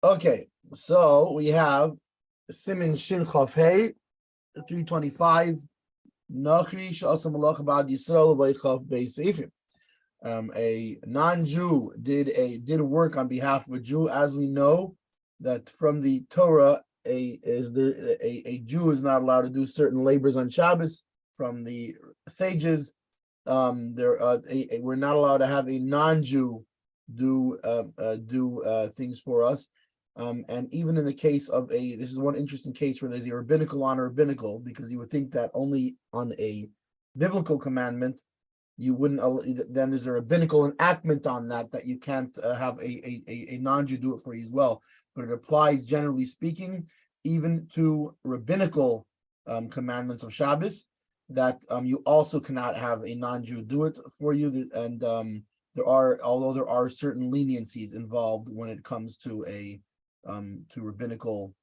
Okay, so we have Siman Shin Chaf Hey, 325. Nachri Shasam Malach Bad Yisrael Vaychav Beis Seifim. A non-Jew did work on behalf of a Jew, as we know that from the Torah, a Jew is not allowed to do certain labors on Shabbos. From the sages, we're not allowed to have a non-Jew do things for us. And even in the case of this is one interesting case where there's a rabbinical on a rabbinical, because you would think that only on a biblical commandment you wouldn't. Then there's a rabbinical enactment on that you can't have a non-Jew do it for you as well. But it applies, generally speaking, even to rabbinical commandments of Shabbos, that you also cannot have a non-Jew do it for you. And although there are certain leniencies involved when it comes to to rabbinical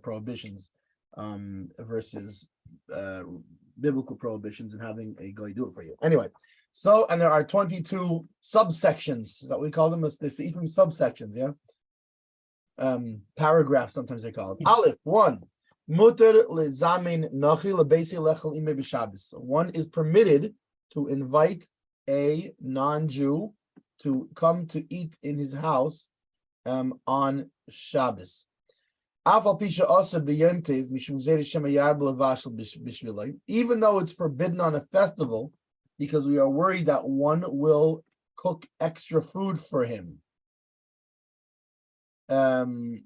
prohibitions versus biblical prohibitions and having a guy do it for you. Anyway, and there are 22 subsections that we call them as the Seifim subsections, paragraphs, sometimes they call it. Aleph, 1. Muter lezamin nachi lebeisi lechel ime b'Shabbos. One is permitted to invite a non-Jew to come to eat in his house on Shabbos. Even though it's forbidden on a festival, because we are worried that one will cook extra food for him. Like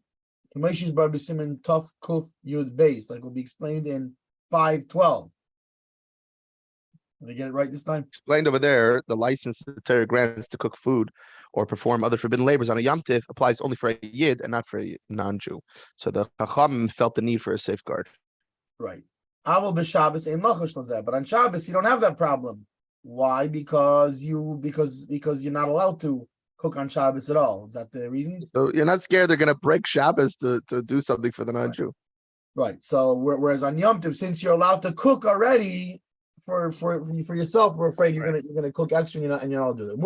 will be explained in 5:12. Did I get it right this time? Explained over there, the license the Torah grants to cook food or perform other forbidden labors on a Yom Tiv applies only for a Yid and not for a non-Jew. So the Chacham felt the need for a safeguard. Right. But on Shabbos you don't have that problem. Why? Because you're not allowed to cook on Shabbos at all. Is that the reason? So you're not scared they're going to break Shabbos to do something for the non-Jew. Right. So whereas on Yom Tov, since you're allowed to cook already for yourself, we're afraid you're gonna cook extra and you're not allowed to do that.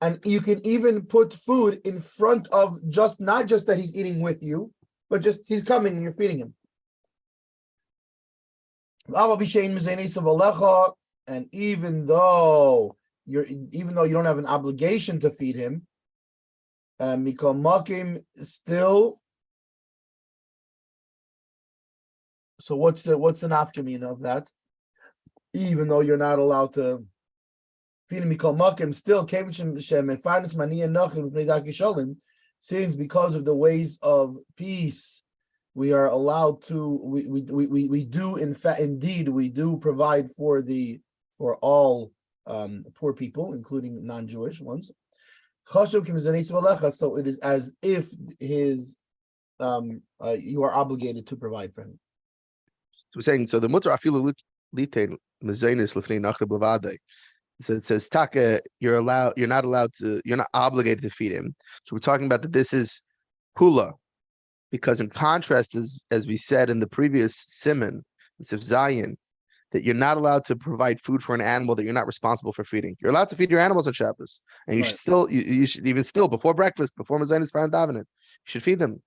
And you can even put food in front of not just that he's eating with you, but just he's coming and you're feeding him. And even though you don't have an obligation to feed him, Mikol Makim still. So what's the nafkamin of that? Even though you're not allowed to feed him, Mikol Makim still since because of the ways of peace, we are allowed to. We do provide for all poor people, including non-Jewish ones. So it is as if you are obligated to provide for him. So we're saying, so the mutter afilu litain mezainis lifnei nachri b'vadei. So it says, Taka, you're not obligated to feed him. So we're talking about that this is hula, because in contrast, as we said in the previous Siman, Sif Zayin, that you're not allowed to provide food for an animal that you're not responsible for feeding. You're allowed to feed your animals on Shabbos, and you should even before breakfast, before Mazayin is found davening, you should feed them.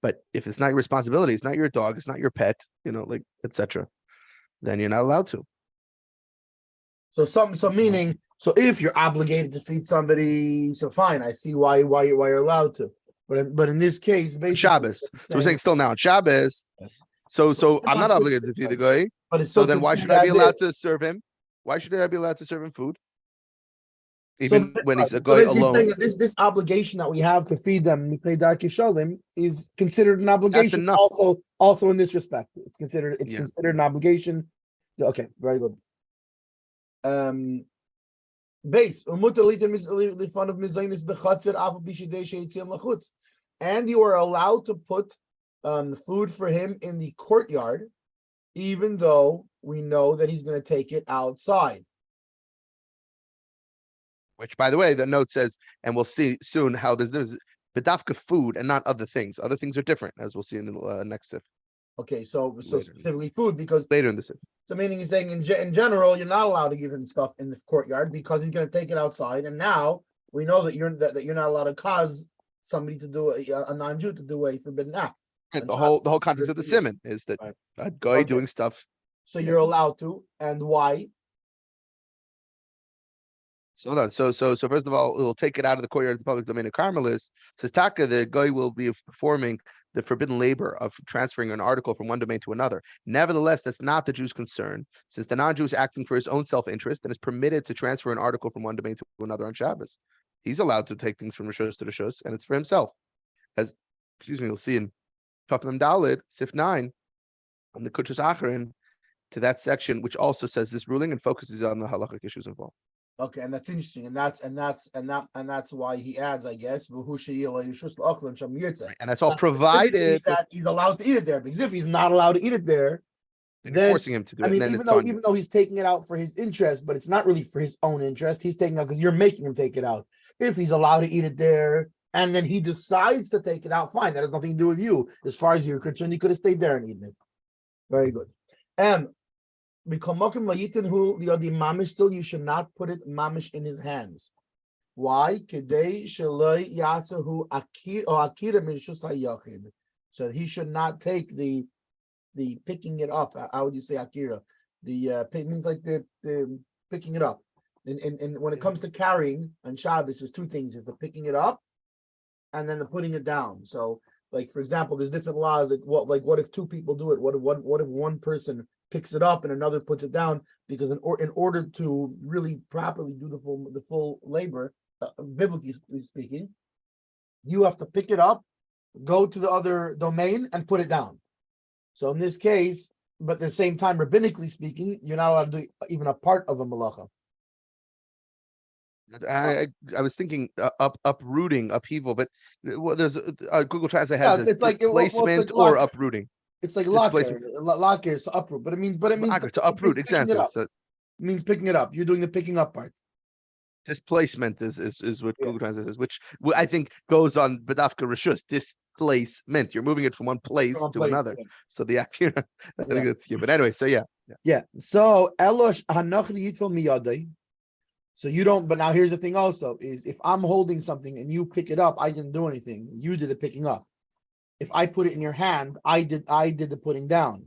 But if it's not your responsibility, it's not your dog, it's not your pet, etc., then you're not allowed to. So if you're obligated to feed somebody, so fine, I see why you're allowed to. But in this case, basically, Shabbos. So we're saying still now on Shabbos. So I'm not obligated to feed the guy. So then why should I be allowed to serve him? Why should I be allowed to serve him food? Even when he's a guy alone. This obligation that we have to feed them is considered an obligation. That's enough. Also in this respect, it's considered an obligation. Okay, very good. Base and you are allowed to put food for him in the courtyard, even though we know that he's going to take it outside. Which, by the way, the note says, and we'll see soon how there's bedafka food and not other things. Other things are different, as we'll see in the next sif. Okay, so Later. specifically food, because Later in the Sif. so meaning he's saying in general you're not allowed to give him stuff in the courtyard because he's going to take it outside, and now we know that you're not allowed to cause somebody to do a non-Jew to do a forbidden act. Right, the whole context of the Siman is that Right. a guy Okay. doing stuff. So you're allowed to, and why? So hold on. So first of all, it will take it out of the courtyard of the public domain of Carmelis. Says Taka, the guy will be performing the forbidden labor of transferring an article from one domain to another. Nevertheless, that's not the Jew's concern, since the non-Jew is acting for his own self-interest and is permitted to transfer an article from one domain to another on Shabbos. He's allowed to take things from Rishos to Rishos, and it's for himself. As you'll see in Tafnam Dalid, Sif 9, on the Kuchus Acharin, to that section, which also says this ruling and focuses on the halachic issues involved. Okay, and that's interesting, and that's why he adds, I guess, Right, and that's all provided that he's allowed to eat it there. Because if he's not allowed to eat it there, then forcing him to do it. I mean, and then even though he's taking it out for his interest, but it's not really for his own interest. He's taking it out because you're making him take it out. If he's allowed to eat it there, and then he decides to take it out, fine. That has nothing to do with you. As far as you're concerned, he could have stayed there and eaten it. Very good. The mamish still, you should not put it mamish in his hands. Why? So he should not take the picking it up. How would you say akira? The means like the picking it up. And when it comes to carrying on Shabbos, there's two things: there's the picking it up, and then the putting it down. So, like for example, there's different laws. What if two people do it? What if one person picks it up and another puts it down? Because in order to really properly do the full labor, biblically speaking, you have to pick it up, go to the other domain, and put it down. So in this case, but at the same time, rabbinically speaking, you're not allowed to do even a part of a malacha. I was thinking uprooting, upheaval, but there's Google Translate has it's like displacement or uprooting. It's like laker is to uproot, but it means to uproot, exactly. So it means picking it up. You're doing the picking up part. Displacement is what Google Translate says, which I think goes on Badafka Rishus. Displacement. You're moving it from one place to another. Yeah. So the akira, I think that's cute. But anyway, so yeah. So Elosh Hanachri Yitfil Miyadai. So you don't, but now here's the thing also, is if I'm holding something and you pick it up, I didn't do anything. You did the picking up. If I put it in your hand, I did the putting down.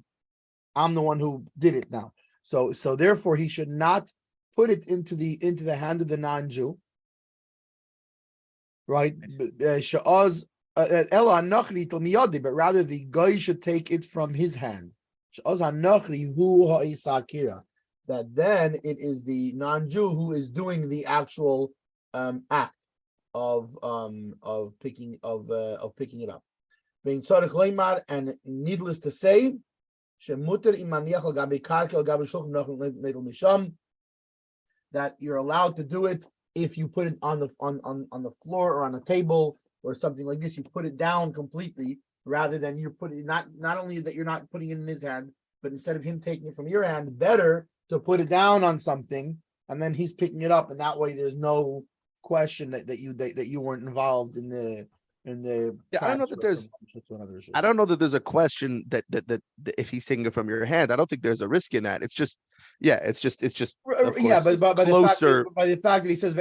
I'm the one who did it now. So therefore he should not put it into the hand of the non-Jew. Right? But rather the guy should take it from his hand. That then it is the non-Jew who is doing the actual act of picking it up. And needless to say, that you're allowed to do it if you put it on the floor or on a table or something like this. You put it down completely rather than you're putting not only that you're not putting it in his hand, but instead of him taking it from your hand, better to put it down on something and then he's picking it up, and that way there's no question that you weren't involved in the I don't know that there's a question that if he's taking it from your hand, I don't think there's a risk in that. It's just but closer by the fact that he says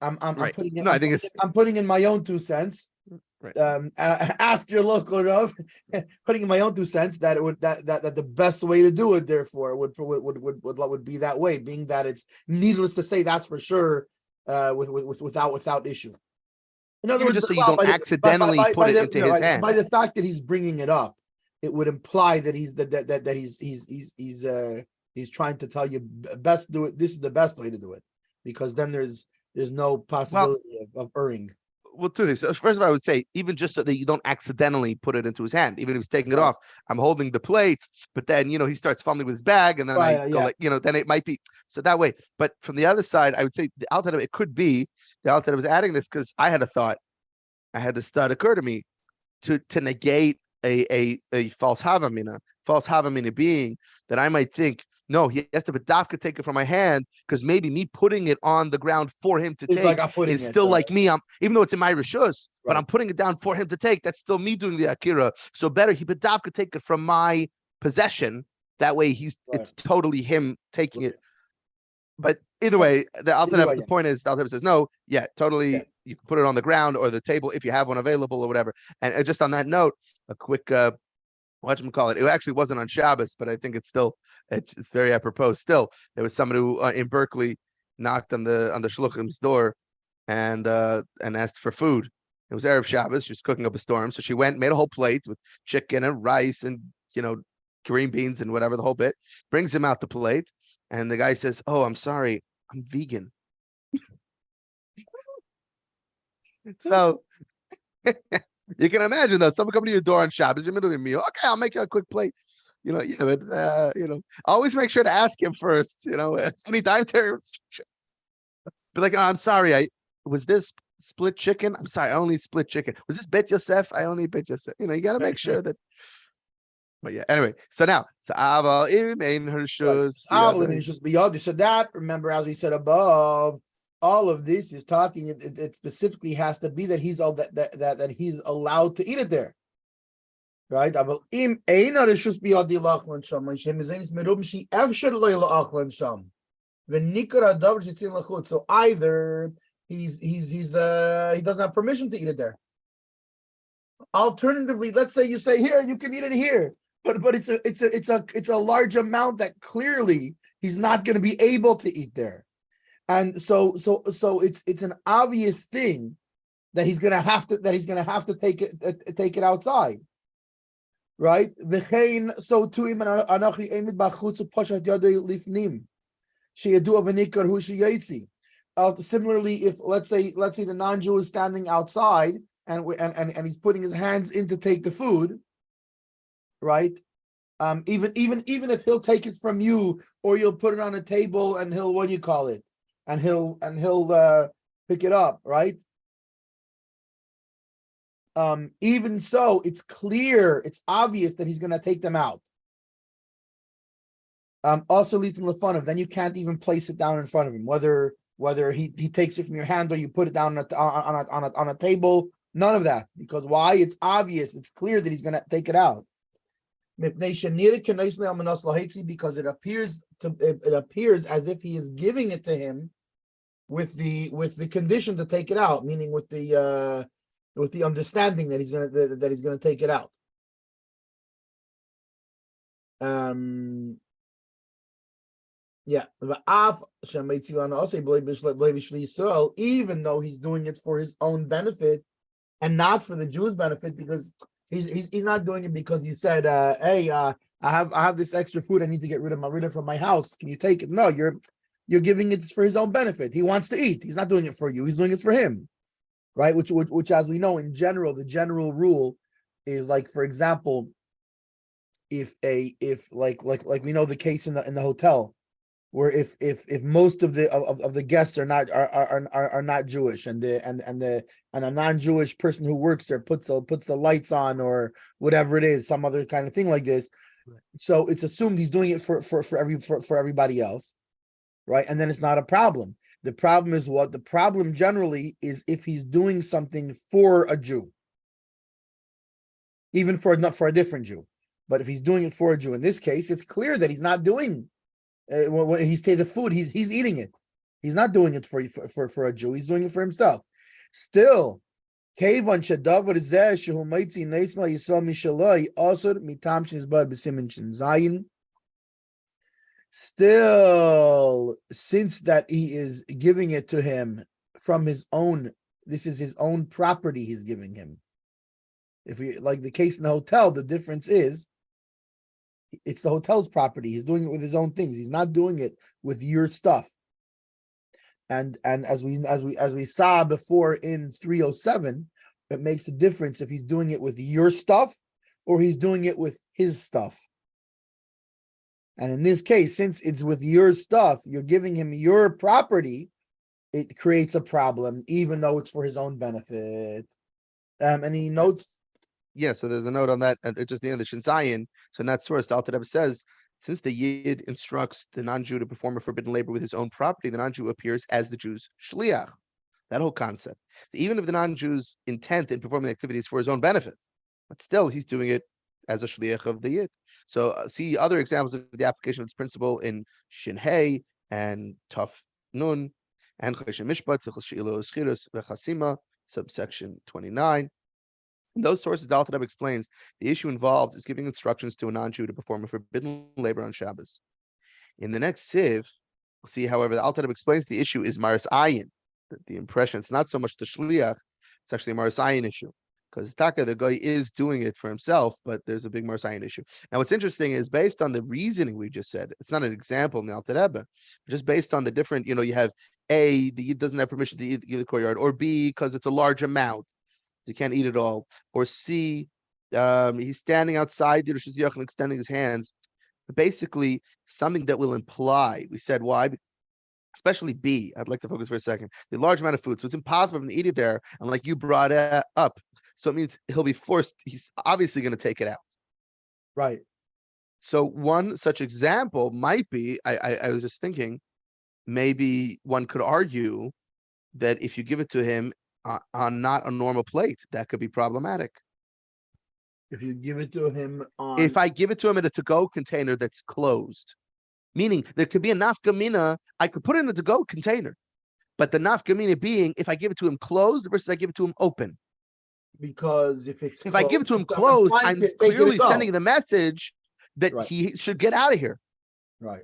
I'm right. putting it. No, I think I'm putting in my own 2 cents. Right. Ask your local Rav. Putting in my own 2 cents that it would that the best way to do it, therefore, would be that way, being that it's needless to say that's for sure, without issue. In other words, just so you don't accidentally put it into his hand. By the fact that he's bringing it up, it would imply that he's trying to tell you best do it. This is the best way to do it, because then there's no possibility of erring. Well, 2 things. First of all, I would say, even just so that you don't accidentally put it into his hand, even if he's taking it off, I'm holding the plate, but then, he starts fumbling with his bag, and then then it might be, so that way. But from the other side, I would say the Alter Rebbe, it could be, the Alter Rebbe was adding this because I had this thought occur to me, to negate a false havamina being that I might think No, he has to bedavka take it from my hand because maybe me putting it on the ground for him to It's like take I'm putting is it, still like me. I'm even though it's in my rishus, but Right. I'm putting it down for him to take. That's still me doing the akira. So better he bedavka take it from my possession. That way Right. it's totally him taking Right. it. But either way, Either way, the point is the Alter says no, yeah, totally. Yeah. You can put it on the ground or the table if you have one available or whatever. And just on that note, a quick whatchamacallit, it actually wasn't on Shabbos, but I think it's very apropos. Still, there was somebody who in Berkeley knocked on the shluchim's door and asked for food. It was Erev Shabbos. She was cooking up a storm, so she went, made a whole plate with chicken and rice and green beans and whatever, the whole bit. Brings him out the plate, and the guy says, "Oh, I'm sorry, I'm vegan." So you can imagine though, someone coming to your door on Shabbos, you're in the middle of a meal. Okay, I'll make you a quick plate. Yeah, but always make sure to ask him first. Any dietary restriction. But like, oh, I'm sorry, was this split chicken? I'm sorry, I only split chicken. Was this Bet Yosef? I only Bet Yosef. You got to make sure that. But yeah, anyway. So now, Aval im ein hershus. So that, remember, as we said above, all of this is talking. It specifically has to be that he's all that he's allowed to eat it there, right? Aval im ein hershus biyadi lachlan sham. Hashem is merum shi efshar lo lachlan sham. V'nikra davar shetzin lachut. So either he doesn't have permission to eat it there. Alternatively, let's say you say here you can eat it here. But it's a large amount that clearly he's not going to be able to eat there, and so it's an obvious thing that he's going to have to take it outside, right? So to him anachi emid b'chutz pashat yadei lifnim sheyadu avanikar hu sheyitzi. Similarly, if let's say the non-Jew is standing outside and he's putting his hands in to take the food. Right, even if he'll take it from you, or you'll put it on a table and he'll and he'll pick it up, right? Even so, it's clear, it's obvious that he's going to take them out. Also leads in lefanov, then you can't even place it down in front of him, whether he takes it from your hand or you put it down on a table. None of that, because why? It's obvious, it's clear that he's going to take it out. Because it appears as if he is giving it to him with the condition to take it out, meaning with the understanding that he's gonna take it out. Even though he's doing it for his own benefit and not for the Jews' benefit, because he's not doing it because you said, hey, I have this extra food I need to get rid of from my house. Can you take it? No, you're giving it for his own benefit. He wants to eat. He's not doing it for you. He's doing it for him, right? Which as we know in general, the general rule is, like, for example, if like we know the case in the hotel, where if most of the guests are not Jewish, and a non-Jewish person who works there puts the lights on or whatever it is, some other kind of thing like this, right. So it's assumed he's doing it for everybody else, right? And then it's not a problem. The problem is what? The problem generally is if he's doing something for a Jew, even for a different Jew. But if he's doing it for a Jew, in this case, it's clear that he's not doing. When he's taking the food, he's eating it. He's not doing it for a Jew. He's doing it for himself. Still, still, since that he is giving it to him from his own, this is his own property he's giving him. If we, like the case in the hotel, the difference is it's the hotel's property. He's doing it with his own things. He's not doing it with your stuff. And as we saw before in 307, it makes a difference if he's doing it with your stuff or he's doing it with his stuff. And in this case, since it's with your stuff, you're giving him your property, it creates a problem, even though it's for his own benefit. And he notes. Yeah, so there's a note on that, just the end of the Shin Zion. So in that source, the Alter Rebbe says Since the Yid instructs the non-Jew to perform a forbidden labor with his own property, the non-Jew appears as the Jew's shliach. That whole concept. Even if the non-Jew's intent in performing the activity is for his own benefit, but still he's doing it as a shliach of the Yid. So see other examples of the application of this principle in Shin Hey and Taf Nun and Choshen Mishpat, V'chasima, subsection 29. In those sources, the Alter Rebbe explains the issue involved is giving instructions to a non-Jew to perform a forbidden labor on Shabbos. In the next sieve, we'll see, however, the Alter Rebbe explains the issue is Maris Ayin, the impression. It's not so much the Shliach, it's actually a Maris Ayin issue. Because Taka, the guy is doing it for himself, but there's a big Maris Ayin issue. Now, what's interesting is based on the reasoning we just said, it's not an example in the Alter Rebbe, just based on the different, you have A, the Yid doesn't have permission to eat the courtyard, or B, because it's a large amount. You can't eat it all. Or C, he's standing outside the Rosh Hashanah and extending his hands. Basically, something that will imply. We said why, especially B. I'd like to focus for a second. The large amount of food, so it's impossible for him to eat it there. And like you brought it up, so it means he'll be forced. He's obviously going to take it out. Right. So one such example might be. I was just thinking, maybe one could argue that if you give it to him on not a normal plate, that could be problematic. If you give it to him on, If I give it to him in a to-go container that's closed, meaning there could be a nafka mina, I could put it in a to-go container, but the nafka mina being if I give it to him closed versus I give it to him open. Because if I give it to him closed, I'm clearly sending the message that Right. he should get out of here. Right.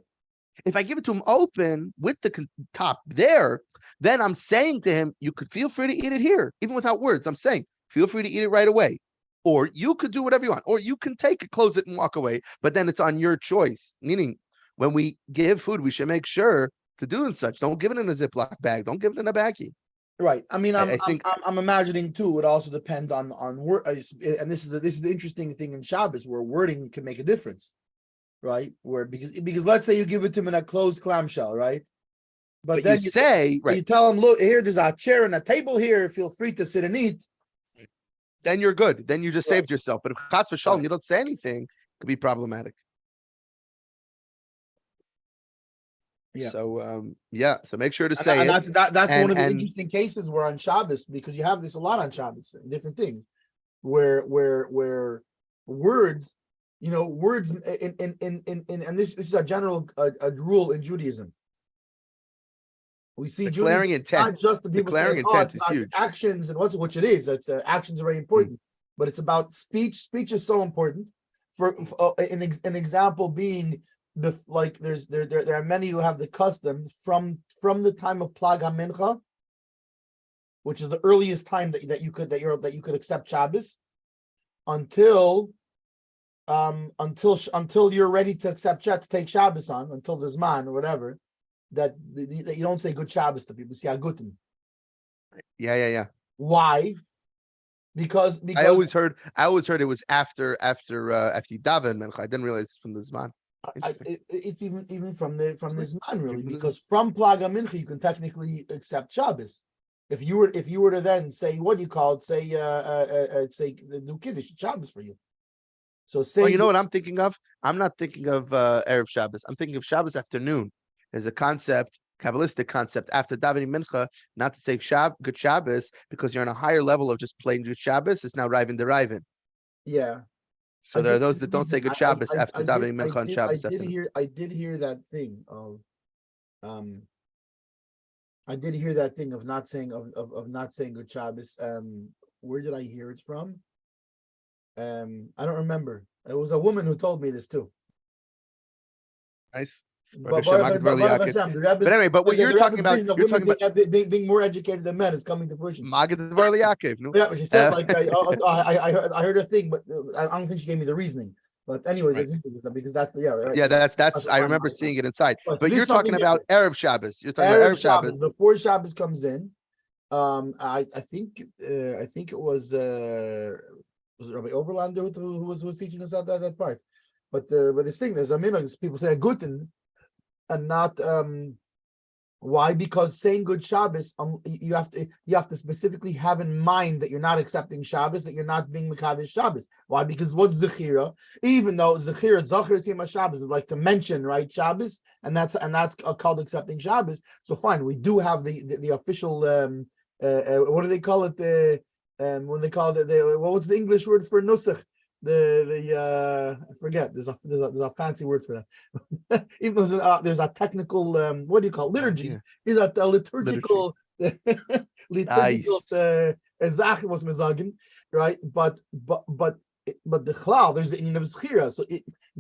If I give it to him open with the top there, then I'm saying to him, you could feel free to eat it here, even without words. I'm saying, feel free to eat it right away. Or you could do whatever you want. Or you can take it, close it, and walk away. But then it's on your choice. Meaning, when we give food, we should make sure to do and such. Don't give it in a Ziploc bag. Don't give it in a baggie. Right. I mean, I think I'm imagining too. It would also depend on word, and this is the interesting thing in Shabbos where wording can make a difference, right? Where because let's say you give it to him in a closed clamshell, right? But then you say, right, you tell him, look, here, there's a chair and a table here. Feel free to sit and eat. then you're good. Then you just saved yourself. But if Chatz v'Shalom, you don't say anything, it could be problematic. Yeah. So so make sure to And say that's it. that's one of the interesting cases where on Shabbos, because you have this a lot on Shabbos, different things, where words, words in and this is a general a rule in Judaism. We see declaring intent. not just the people Declaring saying, intent it's is huge. actions and which it is. It's actions are very important, but it's about speech. Speech is so important. For an example being there are many who have the custom from the time of Plag HaMincha, which is the earliest time that you could accept Shabbos, until you're ready to accept to take Shabbos on, until the Zman or whatever, that you don't say good Shabbos to people. See, Guten. Yeah. Why? Because I always heard it was after you daven Mincha. I didn't realize it's from the Zman. It's even from the Zman really, because from Plag HaMincha you can technically accept Shabbos. If you were to then say, what do you call it? Say do Kiddush Shabbos for you. So say, you know what I'm thinking of? I'm not thinking of Erev Shabbos. I'm thinking of Shabbos afternoon. There's a concept, Kabbalistic concept, after davening Mincha, not to say good Shabbos, because you're on a higher level of just plain good Shabbos. It's now Rivin Derivin. Yeah. So there are those that don't say good Shabbos after davening Mincha on Shabbos afternoon. I did hear that thing of I did hear that thing of not saying not saying good Shabbos. Where did I hear it from? I don't remember. It was a woman who told me this too. Nice. But anyway, but what you're talking about, being more educated than men is coming to fruition. Yeah, but she said I heard a thing, but I don't think she gave me the reasoning. But anyways, right. Because that's right. Yeah, that's I remember seeing it inside. But you're talking about Erev Shabbos. You're talking about Erev Shabbos before Shabbos comes in. I think it was Rabbi Oberlander who was teaching us that part. But this thing, there's people say Guten and not Why? Because saying good Shabbos, you have to specifically have in mind that you're not accepting Shabbos, that you're not being Mekadesh Shabbos. Why? Because what's Zechira? Even though Zechira, Zachir Tima Shabbos, is like to mention, right, Shabbos, and that's called accepting Shabbos. So fine, we do have the official what do they call it? When they call it what's the English word for nusach? I forget. There's a fancy word for that. Even though there's a technical what do you call it? Liturgy? Yeah. Is a liturgical liturgical Nice. zach was mezagin, right? But the chlal, there's the Indian of zchira,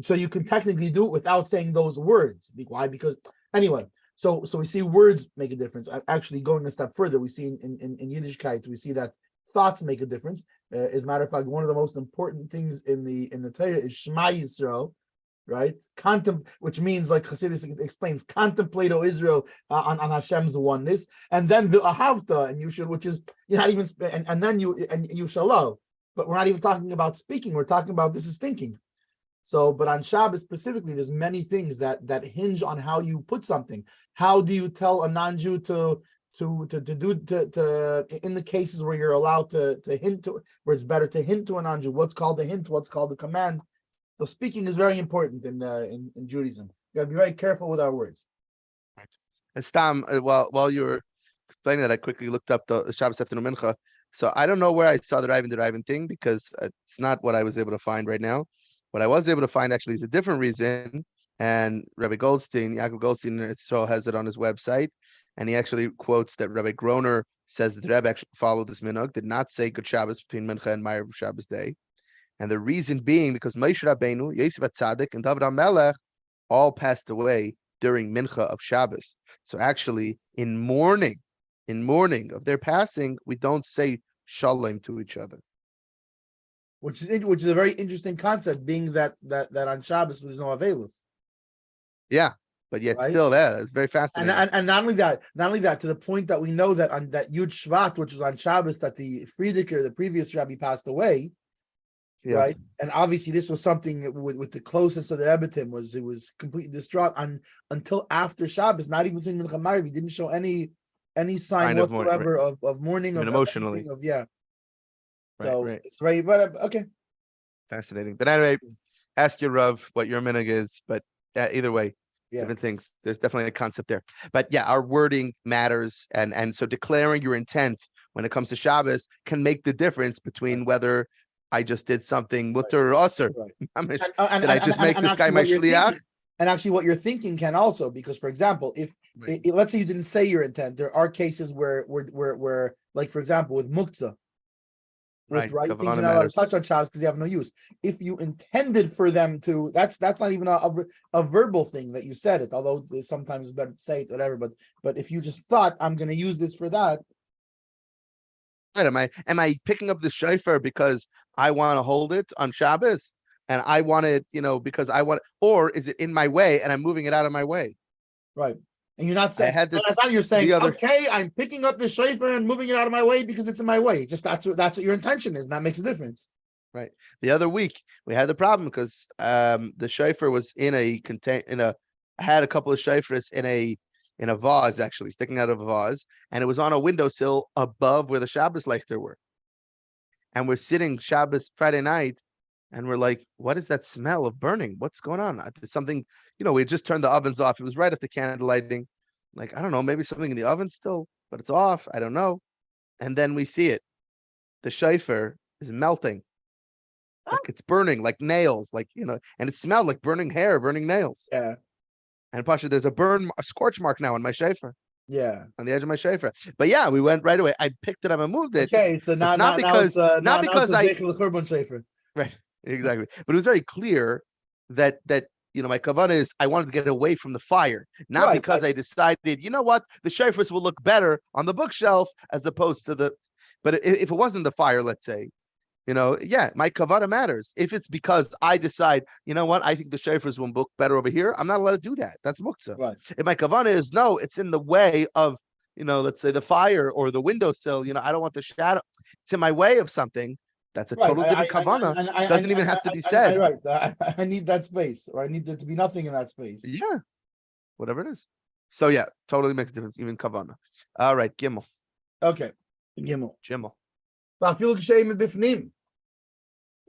so you can technically do it without saying those words. Why? Because anyway. So we see words make a difference. Actually, going a step further, we see in Yiddishkeit, we see that thoughts make a difference. As a matter of fact, one of the most important things in the Torah is Shema Yisrael, right? Which means, like Chassidus explains, contemplate, O Israel, on Hashem's oneness, and then the ahavta, and you should, which is you're not even, and then you shall love. But we're not even talking about speaking. We're talking about this is thinking. So, but on Shabbos specifically, there's many things that hinge on how you put something. How do you tell a non-Jew to in the cases where you're allowed to hint to, where it's better to hint to a non-Jew? What's called a hint? What's called a command? So speaking is very important in Judaism. You got to be very careful with our words. Right. And Stam, while you were explaining that, I quickly looked up the Shabbos afternoon mincha. So I don't know where I saw the Raven thing because it's not what I was able to find right now. What I was able to find actually is a different reason, and Rabbi Goldstein, Yaakov Goldstein, has it on his website, and he actually quotes that Rabbi Groner says that the Rebbe actually followed this minhag, did not say Good Shabbos between Mincha and Ma'ariv Shabbos day, and the reason being because Moshe Rabbeinu, Yosef HaTzadik, and David HaMelech all passed away during Mincha of Shabbos. So actually, in mourning of their passing, we don't say Shalom to each other. Which is a very interesting concept, being that on Shabbos there's no Avelos. Yeah, but yet right? Still there. It's very fascinating. And not only that, to the point that we know that on that Yud Shvat, which was on Shabbos, that the Friedeker, the previous rabbi, passed away. Yeah. Right, and obviously this was something with the closest to the Rebbetim was completely distraught until after Shabbos. Not even between Mincha and Ma'ariv, he didn't show any sign whatsoever of mourning, of emotionally, So right. It's very, but okay. Fascinating. But anyway, ask your Rav what your minhag is. But either way, different things. There's definitely a concept there. But yeah, our wording matters, and so declaring your intent when it comes to Shabbos can make the difference between whether I just did something mutter or usher. Did I just make this guy my shliach? And actually, what you're thinking can also, because for example, if let's say you didn't say your intent, there are cases where like for example with muktzah. With right things you're not allowed to touch on Shabbos because you have no use. If you intended for them to, that's not even a verbal thing that you said it, although sometimes it's better to say it, whatever. But if you just thought I'm going to use this for that, right? Am I picking up the shofar because I want to hold it on Shabbos and I want it, because I want, or is it in my way and I'm moving it out of my way? Right. And you're not saying, you're saying, okay, I'm picking up the shofar and moving it out of my way because it's in my way. Just that's what your intention is. And that makes a difference. Right. The other week we had the problem because the shofar was I had a couple of shofars in a vase, actually sticking out of a vase, and it was on a windowsill above where the Shabbos Lechter were. And we're sitting Shabbos Friday night, and we're like, what is that smell of burning? What's going on? It's something, we had just turned the ovens off. It was right at the candle lighting. Like, I don't know, maybe something in the oven still, but it's off. I don't know. And then we see it. The shofar is melting. Like it's burning like nails, and it smelled like burning hair, burning nails. Yeah. And Pasha, there's a scorch mark now on my shofar. Yeah, on the edge of my shofar. But yeah, we went right away. I picked it up and moved it. Okay, so not because right, exactly. But it was very clear that my kavanah is I wanted to get away from the fire, not because I decided, what, the shofars will look better on the bookshelf as opposed to the. But if it wasn't the fire, let's say, my kavanah matters. If it's because I decide, what, I think the shofars will look better over here, I'm not allowed to do that. That's muktzah. Right. If my kavanah is no, it's in the way of, let's say the fire or the windowsill, I don't want the shadow. It's in my way of something. That's a totally different kavanah. It doesn't even have to be said. I need that space, or I need there to be nothing in that space. Yeah, whatever it is. So yeah, totally makes a difference, even kavana. All right, Gimel. Okay. Gimel. Gimel.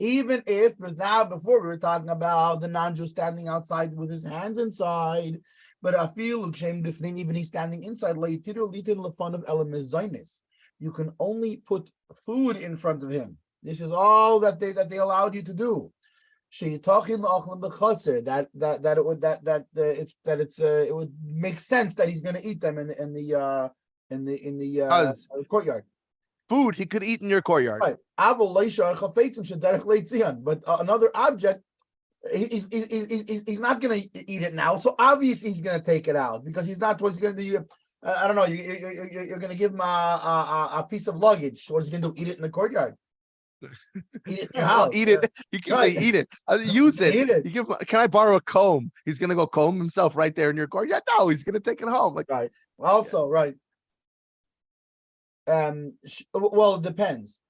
Even if, but now before we were talking about the non-Jew standing outside with his hands inside, but I feel even he's standing inside. You can only put food in front of him. This is all that they allowed you to do. It would make sense that he's going to eat them in the courtyard. Food he could eat in your courtyard. Right. But another object, he's not going to eat it now. So obviously he's going to take it out because he's not what he's going to do. I don't know. You're going to give him a piece of luggage. What is he going to do? Eat it in the courtyard? Eat it in your house. Eat it. You can say eat it. Use it. Eat it. You give. Can I borrow a comb? He's going to go comb himself right there in your courtyard. No, he's going to take it home. Like right. Also, right. Well, it depends,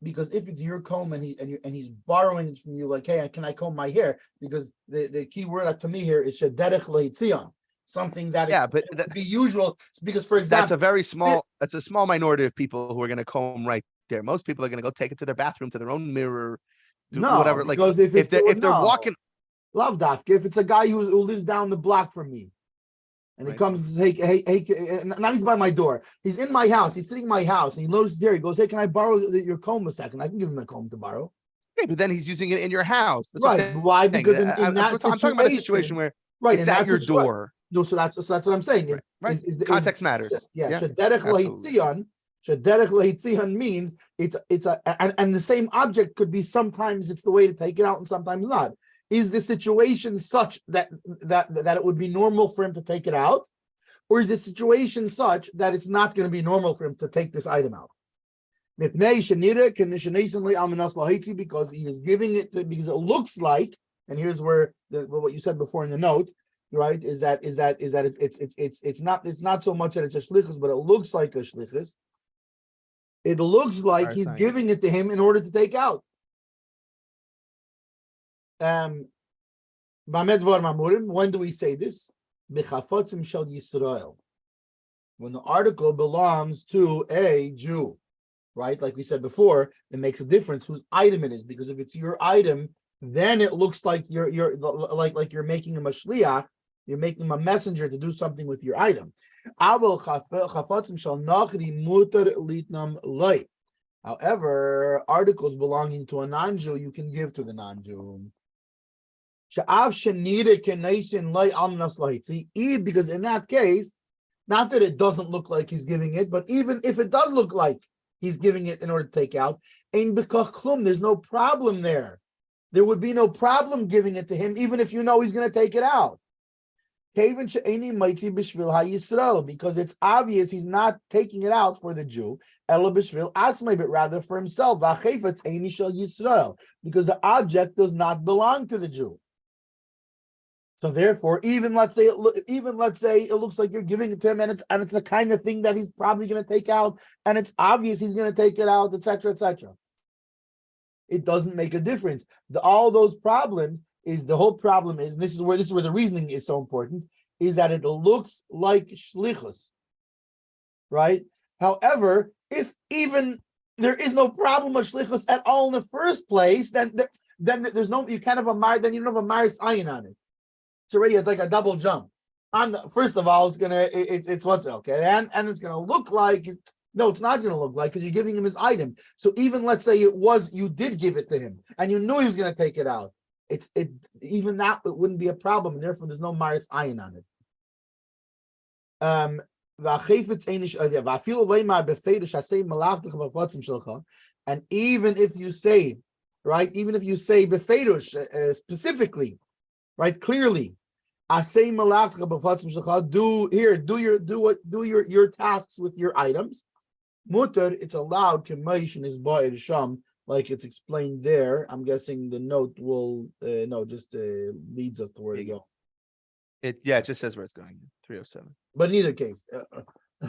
because if it's your comb and he's borrowing it from you, like, hey, can I comb my hair? Because the key word to me here is shederech leitzion, something that but would be usual. Because, for example, that's a small minority of people who are going to comb right there. Most people are going to go take it to their bathroom, to their own mirror, do whatever. Because like if they're walking, love dafka. If it's a guy who lives down the block from me. And he comes, hey, not he's by my door. He's in my house. He's sitting in my house. And he notices here. He goes, hey, can I borrow your comb a second? I can give him a comb to borrow. Okay, but then he's using it in your house. That's right. Why? Because in that situation, I'm talking about a situation where it's at your door. No, so that's what I'm saying. Right. Context matters. Yeah. Shederech leitzion means and the same object could be, sometimes it's the way to take it out and sometimes not. Is the situation such that it would be normal for him to take it out, or is the situation such that it's not going to be normal for him to take this item out? Because he is giving it because it looks like, and here's where what you said before in the note, right? Is that it's not so much that it's a shlichus, but it looks like a shlichus. It looks like he's giving it to him in order to take out. When do we say this? When the article belongs to a Jew, right? Like we said before, it makes a difference whose item it is, because if it's your item, then it looks like you're making him a shliach, you're making him a messenger to do something with your item. However, articles belonging to a non-Jew you can give to the non-Jew. Because in that case, not that it doesn't look like he's giving it, but even if it does look like he's giving it in order to take out, there's no problem there. There would be no problem giving it to him, even if you know he's going to take it out. Because it's obvious he's not taking it out for the Jew, but rather for himself. Because the object does not belong to the Jew. So therefore, even let's say it looks like you're giving it to him, and it's the kind of thing that he's probably going to take out, and it's obvious he's going to take it out, etc., etc. It doesn't make a difference. All those problems the whole problem is, and this is where the reasoning is so important, is that it looks like shlichus, right? However, if even there is no problem with shlichus at all in the first place, then there's no, you can't have then you don't have a maris ayin on it. It's like a double jump. First of all, it's what's okay, and it's gonna look like no, it's not gonna look like, because you're giving him his item. So even let's say you did give it to him and you knew he was gonna take it out, even that it wouldn't be a problem, and therefore there's no maris ayin on it. And even if you say, right, befeidush specifically, right, clearly, do your tasks with your items. Mutter, it's allowed. Like it's explained there. I'm guessing the note will leads us to where to go. It just says where it's going. 307. But in either case,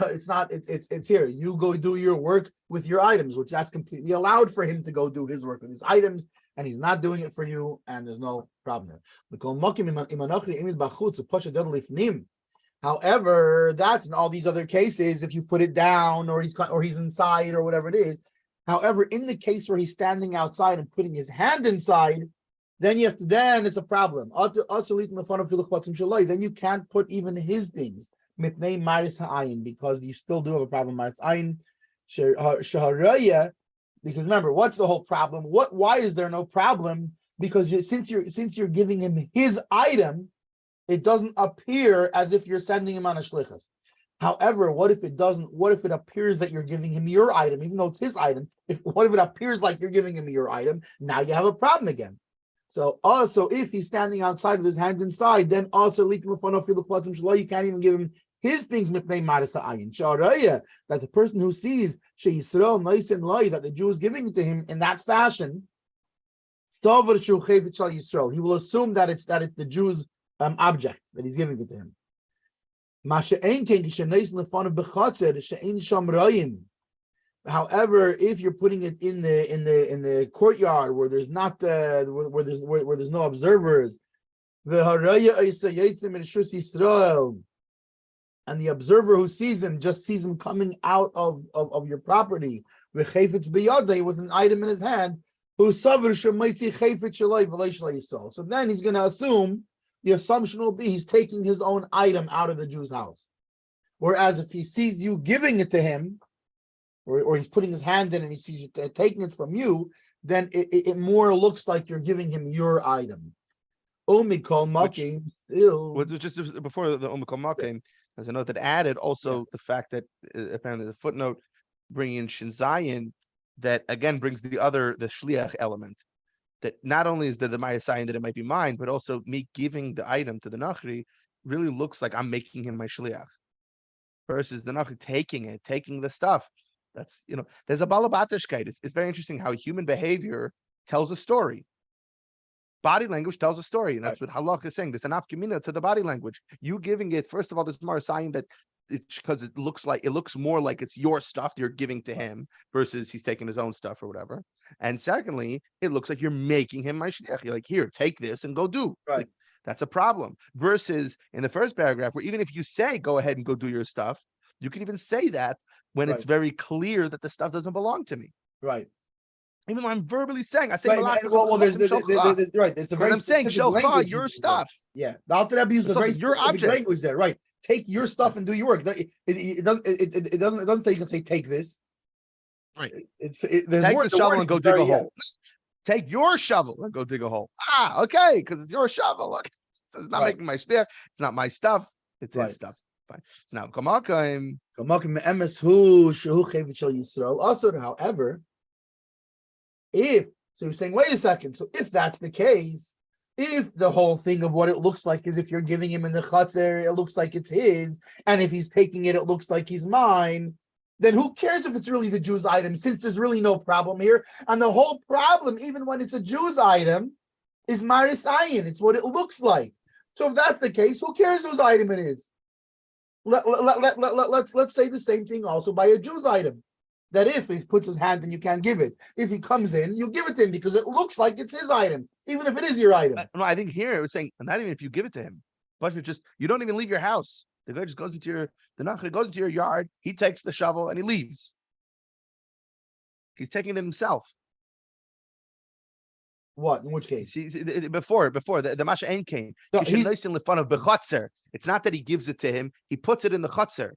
it's not. It's here. You go do your work with your items, which that's completely allowed for him to go do his work with his items, and he's not doing it for you, and there's no problem there. However, that's in all these other cases, if you put it down or he's inside or whatever it is. However, in the case where he's standing outside and putting his hand inside, then it's a problem. Then you can't put even his things because you still do have a problem. Because remember, what's the whole problem? Why is there no problem? Because since you're giving him his item, it doesn't appear as if you're sending him on a shlichus. However, what if it doesn't? What if it appears that you're giving him your item, even though it's his item? What if it appears like you're giving him your item? Now you have a problem again. So also, if he's standing outside with his hands inside, then also you can't even give him his things. That the person who sees that the Jew is giving it to him in that fashion, he will assume that it's the Jew's object that he's giving it to him. However, if you're putting it in the courtyard where there's not where there's no observers, and the observer who sees him just sees him coming out of your property with an item in his hand, so then he's going to assume, the assumption will be he's taking his own item out of the Jew's house. Whereas if he sees you giving it to him, or he's putting his hand in and he sees you taking it from you, then it more looks like you're giving him your item. Omikol Makim still. Just before the Omikol Makim, as a note that added also the fact that apparently the footnote bringing in Shin Zayin, that again brings the shliach element. That not only is the Maya sign that it might be mine, but also me giving the item to the Nachri really looks like I'm making him my shliach. Versus the Nachri taking the stuff. That's, there's a balabatishkeit. It's very interesting how human behavior tells a story. Body language tells a story, and that's what halach is saying. There's an afkamina to the body language. You giving it, first of all, there's more sign that because it looks more like it's your stuff you're giving to him versus he's taking his own stuff or whatever. And secondly, it looks like you're making him my shliach. You're like, here, take this and go do. Right. Like, that's a problem. Versus in the first paragraph, where even if you say go ahead and go do your stuff, you can even say that when it's very clear that the stuff doesn't belong to me. Right. Even though I'm verbally saying, I say, there's right. It's a very. I'm saying, Shelcha, your stuff. Yeah, the Alter Rebbe uses a very specific language there. Right. Take your stuff and do your work. It doesn't say you can say take this. Right. There's take the shovel and go dig a hole. Take your shovel and go dig a hole. Okay, because it's your shovel. Okay. So it's not making my stuff. It's not my stuff. It's his stuff. Fine. So now, Kamakim me'emes hu shehu chevet shel Yisrael. Also, however, so you're saying, wait a second. So if that's the case, if the whole thing of what it looks like is if you're giving him in the chutzner, it looks like it's his, and if he's taking it, it looks like he's mine, then who cares if it's really the Jew's item, since there's really no problem here. And the whole problem, even when it's a Jew's item, is maris ayin. It's what it looks like. So if that's the case, who cares whose item it is? Let's say the same thing also by a Jew's item. That if he puts his hand in, you can't give it. If he comes in, you give it to him because it looks like it's his item, even if it is your item. No, I think here it was saying, not even if you give it to him, but if you don't even leave your house. The guy just goes the Nachri goes into your yard, he takes the shovel and he leaves. He's taking it himself. What? In which case? Before the Masha Ein came. So it's not that he gives it to him, he puts it in the chutzner.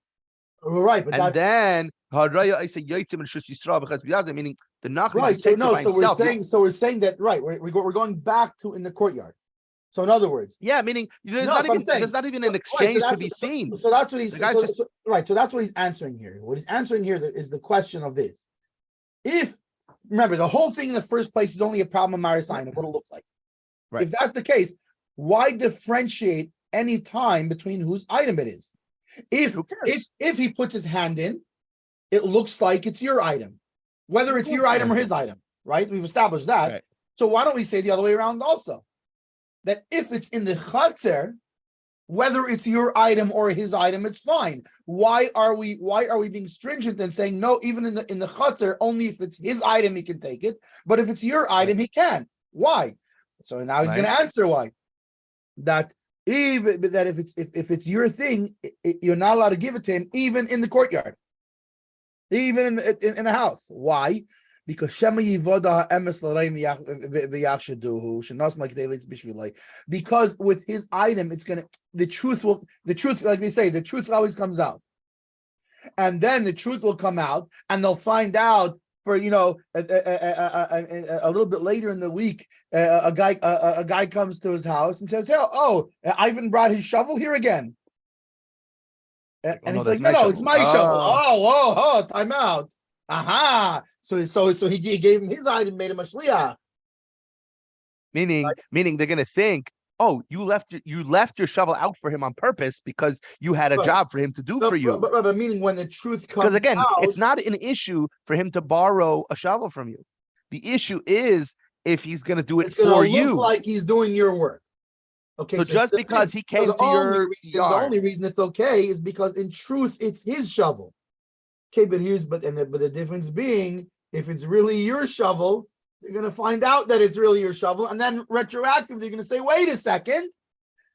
Right, but and then meaning the Nachri right. takes it by himself. We're saying that we're going back to in the courtyard. So in other words, meaning there's not even an exchange to be seen. So that's what he's right. So that's what he's answering here. What he's answering here is the question of this. If remember the whole thing in the first place is only a problem of Marisain of what it looks like. Right. If that's the case, why differentiate any time between whose item it is? If he puts his hand in, it looks like it's your item, whether it's your item or his item, right? We've established that. Right. So why don't we say the other way around also? That if it's in the chutzner, whether it's your item or his item, it's fine. Why are we being stringent and saying no? Even in the chutzner, only if it's his item he can take it, but if it's your item he can. Why? So now he's going to answer why. That Even that if it's your thing, you're not allowed to give it to him, even in the courtyard, even in the house. Why? Because Shema Yivoda Emes L'Reim V'Yachshaduhu Shenas like Deilitz Bishvilay. Because with his item, the truth, like they say, the truth always comes out, and then the truth will come out, and they'll find out. For a little bit later in the week, a guy comes to his house and says, "Oh, Ivan brought his shovel here again," and he's like, "No, it's my shovel." Oh, time out. Aha! So he gave him his item, made him a shliach. Meaning they're gonna think, oh, you left your shovel out for him on purpose because you had a job for him to do for you. But meaning when the truth comes because again, out, it's not an issue for him to borrow a shovel from you. The issue is if he's gonna do it for you. Like he's doing your work. Okay. So just because he came to your yard, the only reason it's okay is because in truth it's his shovel. Okay, but the difference being, if it's really your shovel, you're going to find out that it's really your shovel, and then retroactively, you're going to say, wait a second,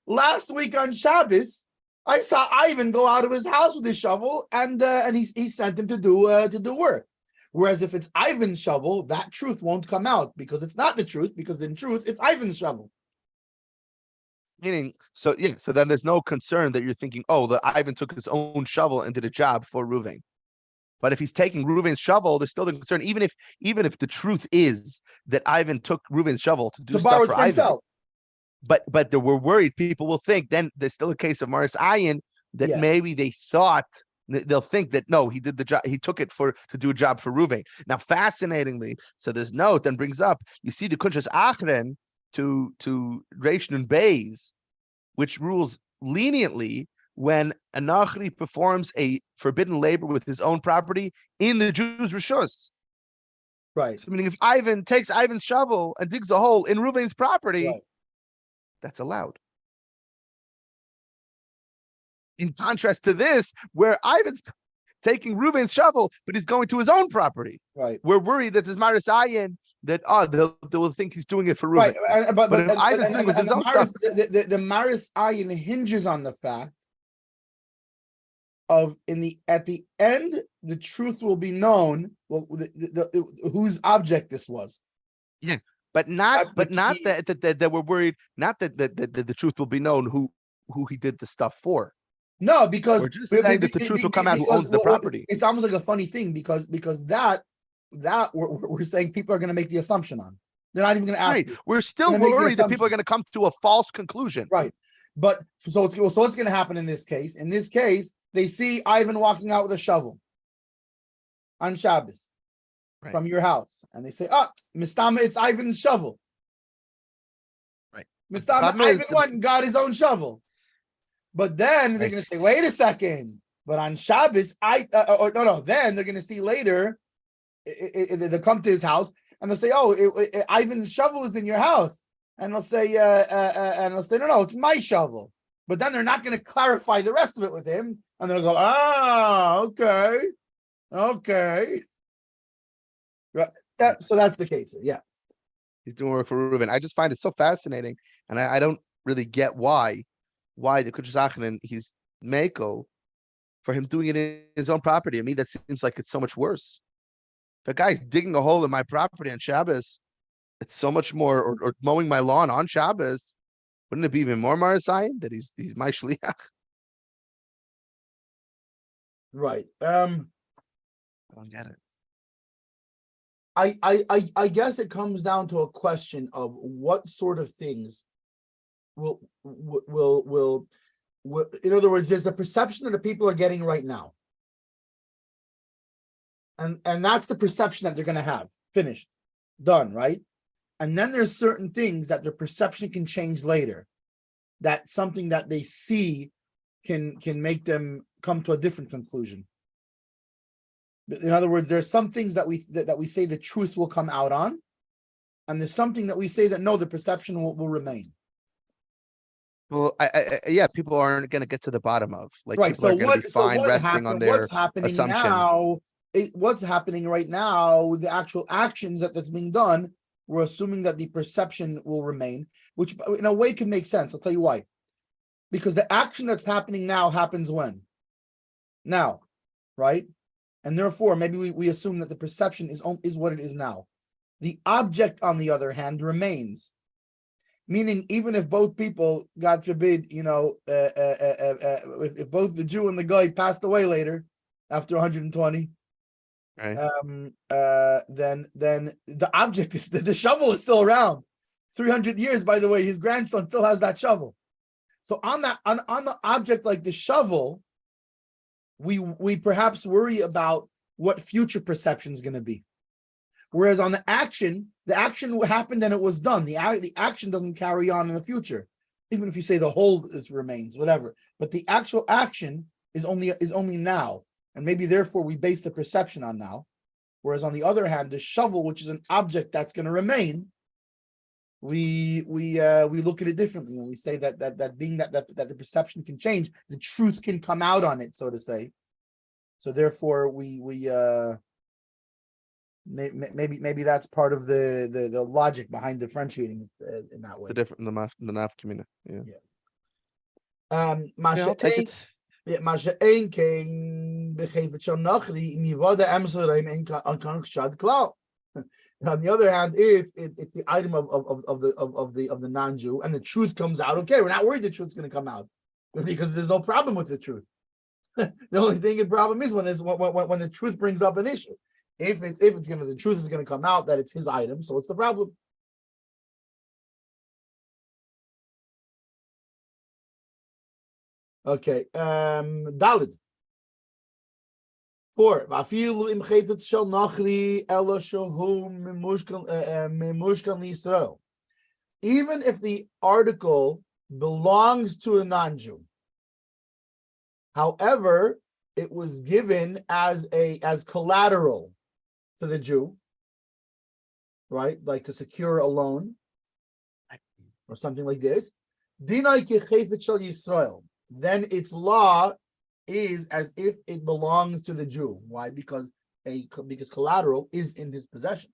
last week on Shabbos, I saw Ivan go out of his house with his shovel, and he sent him to do work. Whereas if it's Ivan's shovel, that truth won't come out, because it's not the truth, because in truth, it's Ivan's shovel. Meaning, so then there's no concern that you're thinking, oh, that Ivan took his own shovel and did a job for Reuven. But if he's taking Reuven's shovel, there's still the concern, even if the truth is that Ivan took Reuven's shovel to do stuff for Ivan. Himself. But we're worried people will think then there's still a case of Maris Ayin that maybe they'll think that no, he did the job, he took it to do a job for Reuven. Now, fascinatingly, so this note then brings up, you see the Kunshas Achren to Reish Nun Beis, which rules leniently when a Nachri performs a forbidden labor with his own property in the Jews' Rishus. Right. So meaning if Ivan takes Ivan's shovel and digs a hole in Reuven's property, that's allowed. In contrast to this, where Ivan's taking Reuven's shovel, but he's going to his own property. Right. We're worried that there's Maris Ayin that they'll think he's doing it for Reuven. Right. But if Ivan's doing with his own stuff, the Maris Ayin hinges on the fact of at the end, the truth will be known. Well, whose object this was. Yeah, but not that we're worried. Not that the truth will be known who he did the stuff for. No, because we're just saying that the truth will come out who owns the property. It's almost like a funny thing because that we're saying people are going to make the assumption on. They're not even going to ask. Right. We're still worried that people are going to come to a false conclusion. Right. But so what's going to happen in this case? In this case, they see Ivan walking out with a shovel on Shabbos from your house, and they say, "Oh, Mistama, it's Ivan's shovel." Right. Mistama, Ivan went and got his own shovel. But then they're going to say, "Wait a second." But on Shabbos, then they're going to see later. They'll come to his house and they'll say, "Oh, Ivan's shovel is in your house." And they'll say, no, it's my shovel. But then they're not going to clarify the rest of it with him. And they'll go, okay. Right. So that's the case. Yeah. He's doing work for Reuven. I just find it so fascinating. And I don't really get why the Kunshas Achren, he's Mako for him doing it in his own property. I mean, that seems like it's so much worse. If a guy's digging a hole in my property on Shabbos, it's so much more, or mowing my lawn on Shabbos. Wouldn't it be even more Marasayan that he's my shliach? Right. I don't get it. I guess it comes down to a question of what sort of things will in other words, there's the perception that the people are getting right now. And that's the perception that they're going to have. Finished. Done, right? And then there's certain things that their perception can change later. That something that they see can make them come to a different conclusion. In other words, there's some things that we say the truth will come out on, and there's something that we say that no, the perception will remain. Well, people aren't going to get to the bottom of right. So resting on their what's happening assumption. Now? What's happening right now? The actual actions that's being done. We're assuming that the perception will remain, which in a way can make sense. I'll tell you why. Because the action that's happening now happens when? Now, right? And therefore, maybe we assume that the perception is what it is now. The object, on the other hand, remains. Meaning, even if both people, God forbid, if both the Jew and the guy passed away later, after 120, Right. then the object is the shovel is still around. 300 years, by the way, his grandson still has that shovel. So on the object like the shovel, we perhaps worry about what future perception is going to be. Whereas on the action happened and it was done. The action doesn't carry on in the future, even if you say the whole remains, whatever. But the actual action is only now, and maybe therefore we base the perception on now. Whereas on the other hand, the shovel, which is an object that's going to remain, we look at it differently, and we say that being that the perception can change, the truth can come out on it, so to say. So therefore, maybe that's part of the logic behind differentiating in that way. The different the naf community. Yeah. Yeah, I'll take it. Masha'ein kein begevet shel nachri in yivada emseraim ein kan chshad klal. On the other hand, if it's the item of the non-Jew and the truth comes out, okay, we're not worried the truth's going to come out because there's no problem with the truth. The only thing the problem is when the truth brings up an issue. If the truth is going to come out that it's his item, so what's the problem? Okay, Dalid. 4. Even if the article belongs to a non-Jew, however, it was given as collateral to the Jew, right? Like to secure a loan or something like this. Dinai kechefet shel Yisrael. Then its law is as if it belongs to the Jew. Why? Because collateral is in his possession.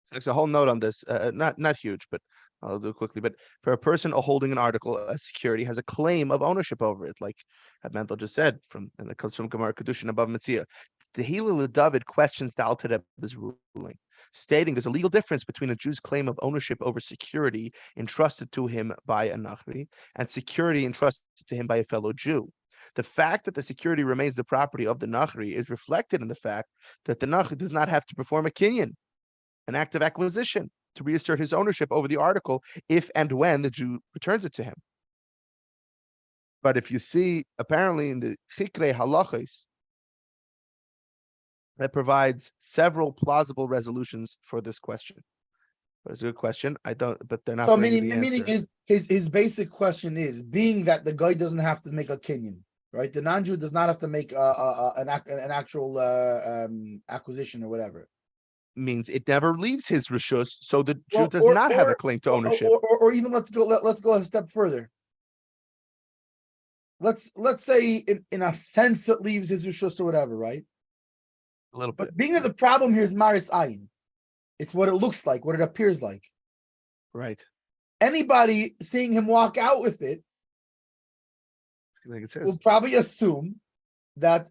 So there's a whole note on this, not huge, but I'll do it quickly. But for a person holding an article, a security has a claim of ownership over it, like Mental just said, and it comes from Gemara Kedushin above Metzia. The Hillel David questions the Alter Rebbe's ruling, stating there's a legal difference between a Jew's claim of ownership over security entrusted to him by a Nachri and security entrusted to him by a fellow Jew. The fact that the security remains the property of the Nachri is reflected in the fact that the Nachri does not have to perform a kinyan, an act of acquisition, to reassert his ownership over the article if and when the Jew returns it to him. But if you see, apparently in the Chikre Halachos, that provides several plausible resolutions for this question. But it's a good question. But they're not. So meaning is his basic question is, being that the guy doesn't have to make a kinyan, right? The non-Jew does not have to make an actual acquisition or whatever. Means it never leaves his rishus, so the Jew does not have a claim to ownership. Or even let's go a step further. Let's say in a sense it leaves his rishus or whatever, right? A little bit. But being that the problem here is maris ayin, it's what it looks like, what it appears like. Right. Anybody seeing him walk out with it, like it says, will probably assume that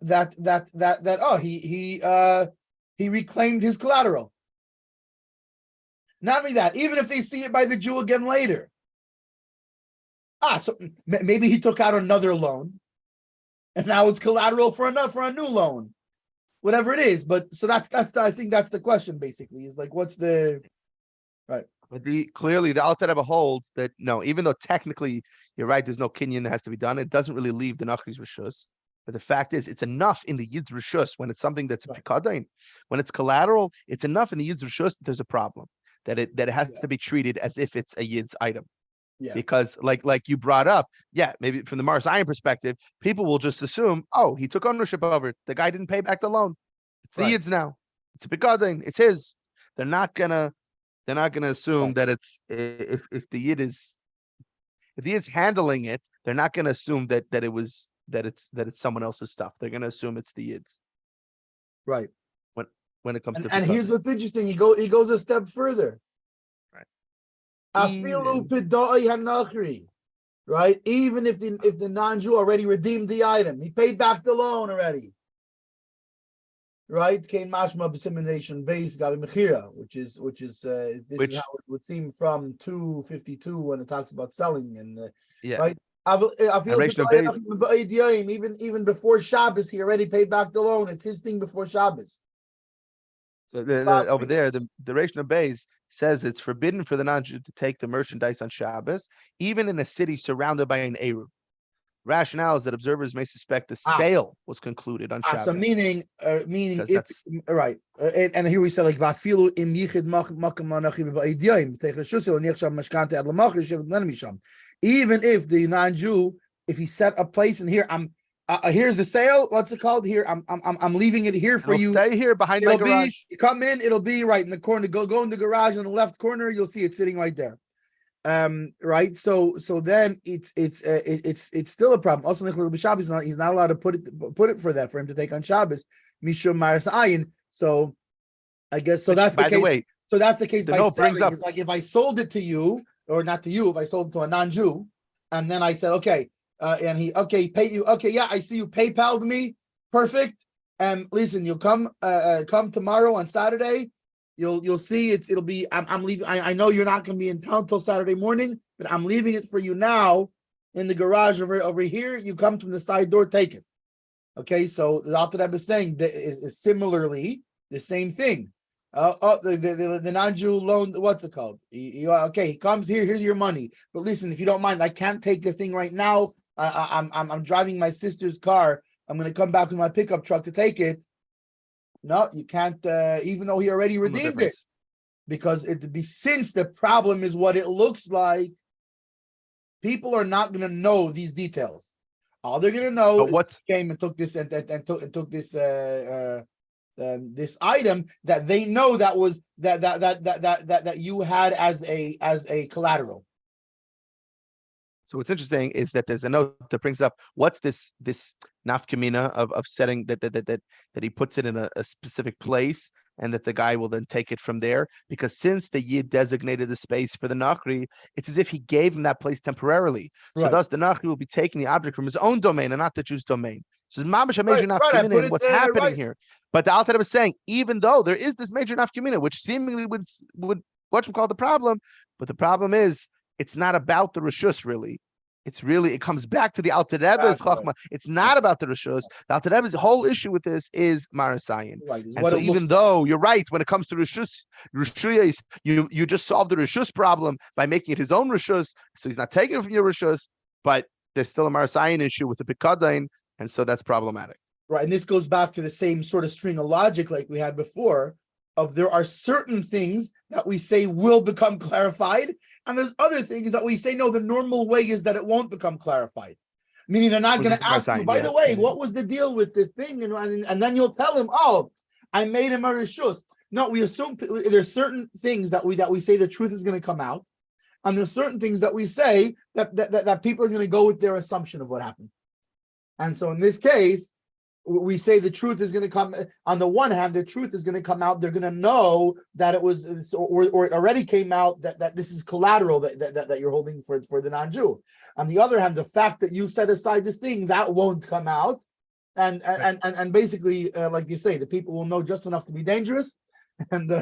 he reclaimed his collateral. Not only that, even if they see it by the Jew again later. So maybe he took out another loan, and now it's collateral for a new loan, whatever it is. But so that's I think that's the question basically, is like, what's the right? But clearly the Alter Rebbe holds that no, even though technically you're right, there's no kinyan that has to be done. It doesn't really leave the Nachri's rishus. But the fact is, it's enough in the Yid's Rishus when it's something that's a pikadain. When it's collateral, it's enough in the Yid's Rishus that there's a problem, that it has to be treated as if it's a Yid's item. Yeah. Because like you brought up, maybe from the Maris Iron perspective, people will just assume, oh, he took ownership over it. The guy didn't pay back the loan. It's the Yid's now. It's a pikadain. It's his. They're not gonna assume that it's if the Yid is handling it, they're not gonna assume that it's someone else's stuff. They're going to assume it's the Yid's. Right. When it comes to and here's what's interesting. He goes a step further. Right. right? Even if the non-Jew already redeemed the item, he paid back the loan already, right? Came mashma b'simination base gabi mechira, which is this is how Which, it would seem from 252 when it talks about selling and yeah, right. I and feel ration of base. even before Shabbos, he already paid back the loan. It's his thing before Shabbos. So over there, the ration of base says it's forbidden for the non-Jew to take the merchandise on Shabbos, even in a city surrounded by an Eruv. Rationale is that observers may suspect the sale was concluded on Shabbos. So meaning Because if that's right, and here we say like vafilu im yichid makam manachim ba'idiyim techashusil nichshav mashkante ad lamachir shevet misham. Even if the non-Jew, if he set a place in here, I'm here's the sale. What's it called? Here, I'm leaving it here for you. Stay here behind my garage. You come in, it'll be right in the corner. Go in the garage in the left corner. You'll see it sitting right there. Right. So then it's still a problem. Also, he's not allowed to put it for him to take on Shabbos. Mishum Maris Ayin. So I guess so. That's the case. By the way, so that's the case. By selling. Brings up, like if I sold it to you, or not to you, if I sold it to a non-Jew, and then I said, okay, and he pay you. Okay, yeah, I see you PayPal'd me. Perfect. And listen, you'll come tomorrow on Saturday. You'll see it'll be I'm leaving. I know you're not going to be in town till Saturday morning, but I'm leaving it for you now in the garage over here. You come from the side door, take it. Okay, so the Alter Rebbe is saying that is similarly the same thing. The non-Jew loan, what's it called? He comes here. Here's your money. But listen, if you don't mind, I can't take the thing right now. I'm driving my sister's car. I'm going to come back with my pickup truck to take it. No, you can't, even though he already redeemed it, because since the problem is what it looks like, people are not going to know these details. All they're going to know is came and took this and took this this item that they know that was that you had as a collateral. So what's interesting is that there's a note that brings up what's this nafkamina of setting that he puts it in a specific place and that the guy will then take it from there, because since the Yid designated the space for the Nachri, it's as if he gave him that place temporarily. So thus the Nachri will be taking the object from his own domain and not the Jew's domain. So mamash a major nafkamina in what's happening here. But the Alter Rebbe is saying, even though there is this major nafkamina, which seemingly would what's called the problem, but the problem is it's not about the Rishus really. It comes back to the Alter Rebbe's Chachma. It's not about the Rishus. The Alter Rebbe's whole issue with this is Marasayan. And so even though you're right, when it comes to Rishus, you just solved the Rishus problem by making it his own Rishus. So he's not taking it from your Rishus, but there's still a Marasayan issue with the Pikadain, and so that's problematic. Right, and this goes back to the same sort of string of logic like we had before, of there are certain things that we say will become clarified, and there's other things that we say, no, the normal way is that it won't become clarified. Meaning they're not going to ask you, by the way, what was the deal with the thing? And then you'll tell him, oh, I made him a rishus. No, we assume there's certain things that we say the truth is going to come out, and there's certain things that we say that people are going to go with their assumption of what happened. And so in this case, we say the truth is going to come. On the one hand, the truth is going to come out. They're going to know that it was, or it already came out that this is collateral that you're holding for the non-Jew. On the other hand, the fact that you set aside this thing, that won't come out, and basically, like you say, the people will know just enough to be dangerous, and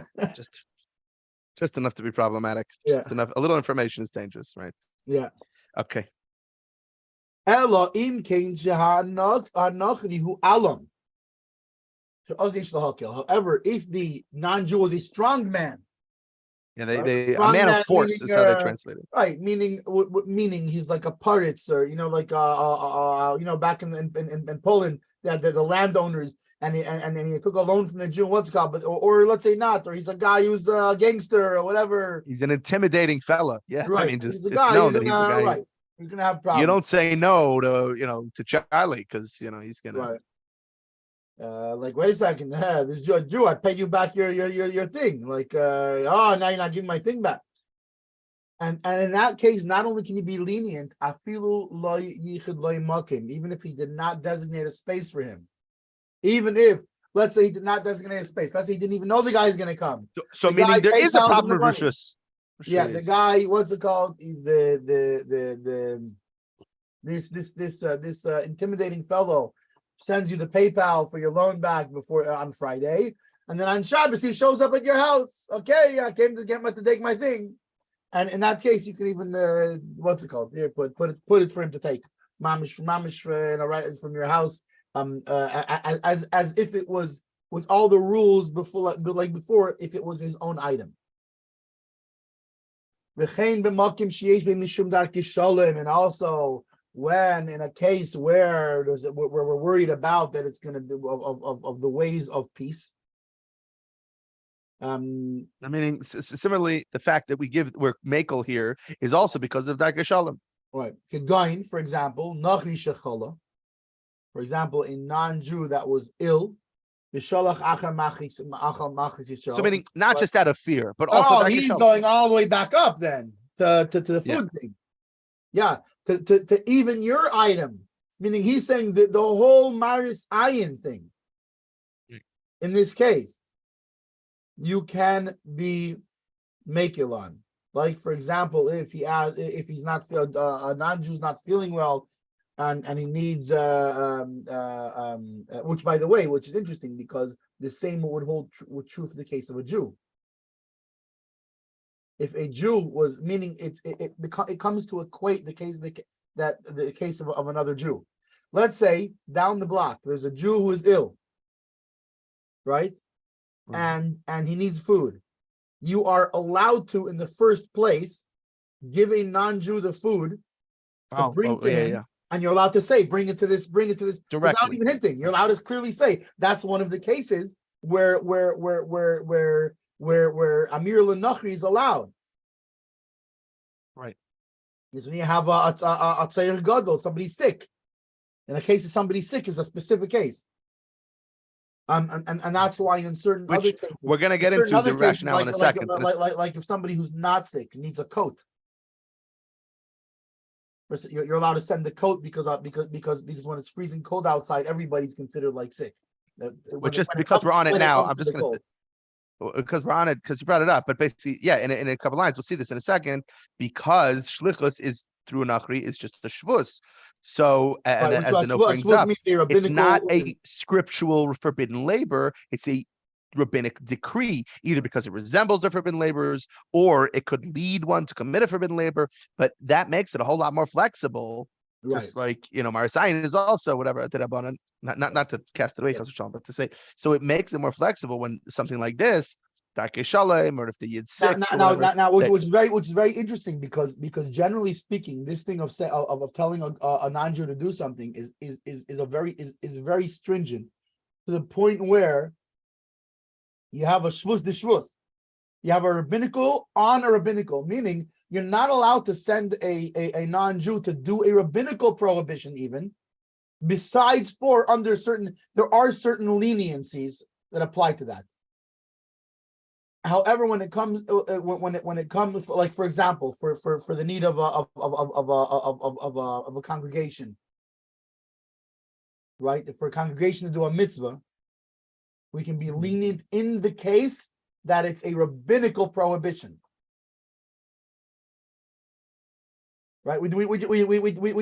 just enough to be problematic. Just enough. A little information is dangerous, right? Yeah. Okay. However, if the non-Jew was a strong man, a man of force is how they translate it. Right, meaning he's like a paritz, or like back in Poland, the landowners, and he took a loan from the Jew. What's it called? But or let's say not, or he's a guy who's a gangster or whatever. He's an intimidating fella. Yeah, right. I mean, just it's known that he's a guy. Right. You're gonna have problems. You don't say no to Charlie because he's gonna. Right. Like, wait a second, this Jew, I paid you back your thing. Like, now you're not giving my thing back. And in that case, not only can you be lenient, afilu lo yichid lo makim, even if he did not designate a space for him, even if, let's say, he did not designate a space, let's say he didn't even know the guy's gonna come. So meaning there is a problem with Rishus. Yeah, the guy, what's it called? He's the this intimidating fellow sends you the PayPal for your loan back before on Friday, and then on Shabbos he shows up at your house. Okay, I came to take my thing, and in that case you can even what's it called? Here, put it for him to take mamish right from your house, as if it was with all the rules before, like before, if it was his own item. And also when in a case where where we're worried about that it's going to be of the ways of peace. Meaning, similarly, the fact that we're makel here is also because of Darkei Shalom. Right. Kegain, for example, Nachri Shechola. For example, a non-Jew that was ill. So meaning not just out of fear, but also he's going all the way back up then to the food thing. Yeah, to even your item, meaning he's saying that the whole Maris Ayin thing. In this case, you can be Mekilon. Like for example, if he's not a non-Jew's not feeling well, and he needs which by the way, which is interesting because the same would hold true for the case of a Jew. If a Jew was meaning it comes to equate the case the case of another Jew. Let's say down the block there's a Jew who is ill, right? And he needs food. You are allowed to, in the first place, give a non-Jew the food to bring to him. Yeah. And you're allowed to say, bring it to this directly, without even hinting. You're allowed to clearly say that's one of the cases where Amir L'Nachri is allowed. Right. Is when you have a Tzair Gadol, somebody sick. In a case of somebody sick is a specific case. And that's why in certain other cases we're going to get into the rationale in a second. Like if somebody who's not sick needs a coat. You're allowed to send the coat because when it's freezing cold outside, everybody's considered like sick. Because we're on it now, I'm just going to because we're on it because you brought it up. But basically, yeah, in a couple lines, we'll see this in a second. Because shlichus is through a nachri, it's just a shvus. So as the note brings up, it's not a scriptural forbidden labor. It's a rabbinic decree, either because it resembles the forbidden labors or it could lead one to commit a forbidden labor, but that makes it a whole lot more flexible. Right. Just like, Marisayin is also whatever, not to cast it away, but to say, so it makes it more flexible when something like this, Darkei Shalom, or if the Yid's sick. Which is very interesting because generally speaking, this thing of telling a non-Jew to do something is very stringent to the point where you have a shvus de shvus. You have a rabbinical on a rabbinical, meaning you're not allowed to send a non-Jew to do a rabbinical prohibition even, besides there are certain leniencies that apply to that. However, when it comes like for example, for the need of a congregation, right? For a congregation to do a mitzvah, we can be lenient in the case that it's a rabbinical prohibition, right? We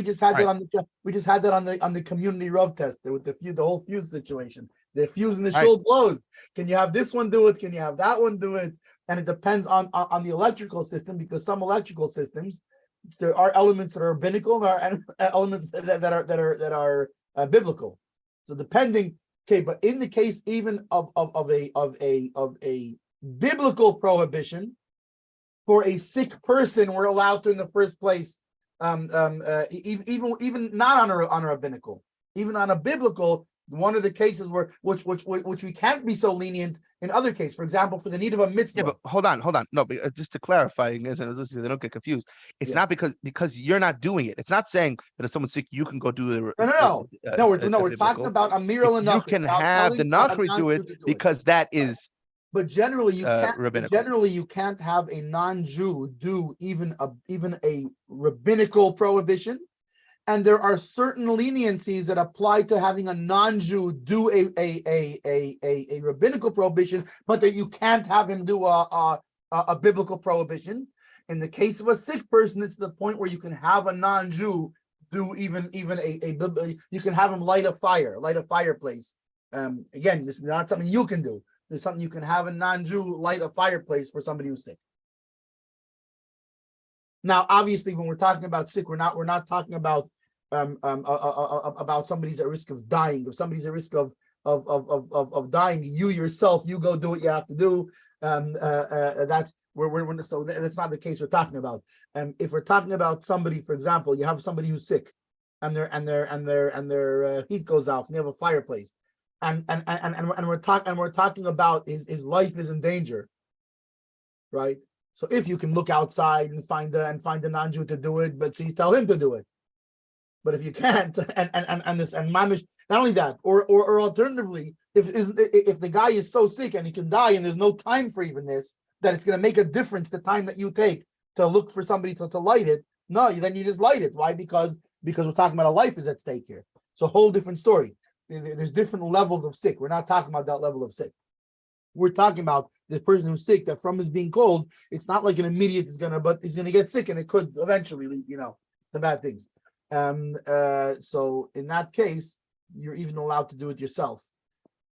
just had that on the community Rav test with the whole fuse situation. The fuse in the shul blows. Can you have this one do it? Can you have that one do it? And it depends on the electrical system, because some electrical systems there are elements that are rabbinical, and there are elements that are biblical. So depending. Okay, but in the case even of a biblical prohibition for a sick person, we're allowed to in the first place, even not on a rabbinical, even on a biblical. One of the cases which we can't be so lenient in other cases. For example, for the need of a mitzvah. Yeah, but hold on. No, but just to clarify, guys, and they don't get confused. It's not because you're not doing it. It's not saying that if someone's sick, you can go do the. No. We're talking about Amir and You can have the Nachri do it because that is. But generally, you can't. Rabbinical. Generally, you can't have a non-Jew do even a rabbinical prohibition. And there are certain leniencies that apply to having a non-Jew do a rabbinical prohibition, but that you can't have him do a biblical prohibition. In the case of a sick person, it's the point where you can have a non-Jew do even you can have him light a fireplace. Again, this is not something you can do. This is something you can have a non-Jew light a fireplace for somebody who's sick. Now, obviously, when we're talking about sick, we're not talking about somebody's at risk of dying. If somebody's at risk of dying, you yourself, you go do what you have to do. That's so that's not the case we're talking about. If we're talking about somebody, for example, you have somebody who's sick, and their heat goes off, and they have a fireplace, and we're talking about his life is in danger, right? So if you can look outside and find a non-Jew to do it, but so you tell him to do it. But if you can't, and mamish, not only that, or alternatively, if the guy is so sick and he can die and there's no time for even this, that it's going to make a difference the time that you take to look for somebody to light it. No, then you just light it. Why? Because we're talking about a life is at stake here. It's a whole different story. There's different levels of sick. We're not talking about that level of sick. We're talking about the person who's sick, that from his being cold, it's not like an immediate but he's gonna get sick, and it could eventually lead, to bad things. So in that case, you're even allowed to do it yourself.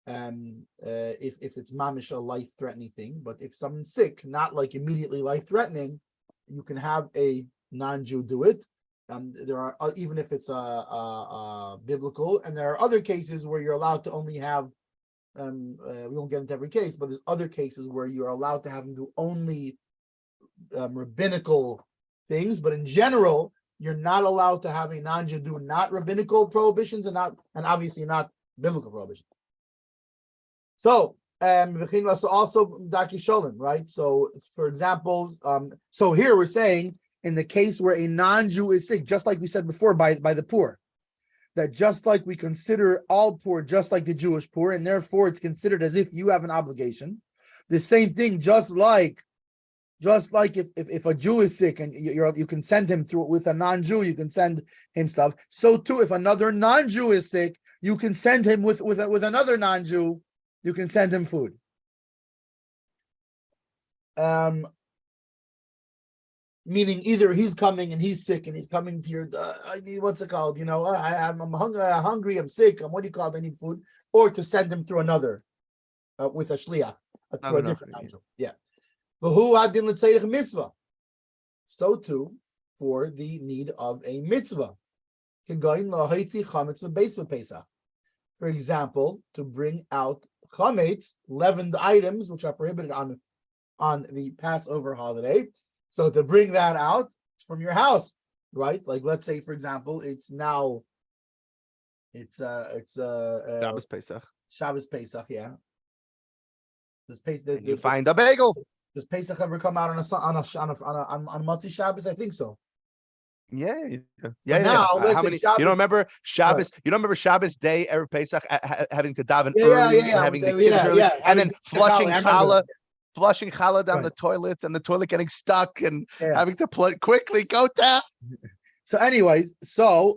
If it's mamish, a life-threatening thing. But if someone's sick, not like immediately life-threatening, you can have a non-Jew do it. There are, even if it's biblical, and there are other cases where you're allowed to only have. We won't get into every case, but there's other cases where you're allowed to have them do only rabbinical things. But in general, you're not allowed to have a non-Jew do not rabbinical prohibitions and obviously not biblical prohibitions. So, also Daki Sholem, right? So, for example, so here we're saying in the case where a non-Jew is sick, just like we said before by the poor, that just like we consider all poor just like the Jewish poor, and therefore it's considered as if you have an obligation. The same thing, just like if a Jew is sick and you can send him through with a non-Jew, you can send him stuff. So too, if another non-Jew is sick, you can send him with another non-Jew, you can send him food. Meaning either he's coming and he's sick and he's coming to your, I need, what's it called? I'm hungry, I'm sick, what do you call it? I need food. Or to send him through another, with a shliach, through a different angel. Yeah. But who had din l'tzedek mitzvah? So too, for the need of a mitzvah. For example, to bring out chametz, leavened items, which are prohibited on the Passover holiday. So to bring that out from your house, right? Like, let's say, for example, it's Shabbos Pesach. Shabbos Pesach, yeah. You find a bagel. Does Pesach ever come out on Motzi Shabbos? I think so. Yeah. Now, How many? Shabbos, you don't remember Shabbos? Right. You don't remember Shabbos day erev Pesach having to daven early and having the kids early, and then flushing challah. Flushing challah down the toilet and the toilet getting stuck and having to quickly go down. So anyways,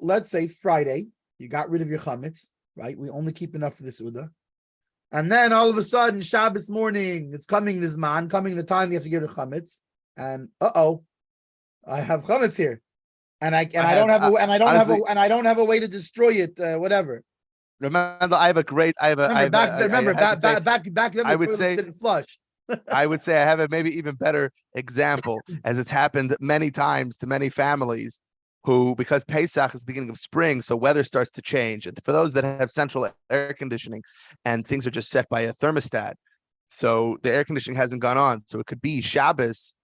let's say Friday, you got rid of your chametz, right? We only keep enough for the Suda. And then all of a sudden, Shabbos morning, it's coming the time you have to give the chametz. And I have chametz here. And I don't have a way to destroy it, whatever. Remember, back then I would say didn't flush. I would say I have a maybe even better example, as it's happened many times to many families who, because Pesach is the beginning of spring, so weather starts to change. And for those that have central air conditioning and things are just set by a thermostat, so the air conditioning hasn't gone on. So it could be Shabbos,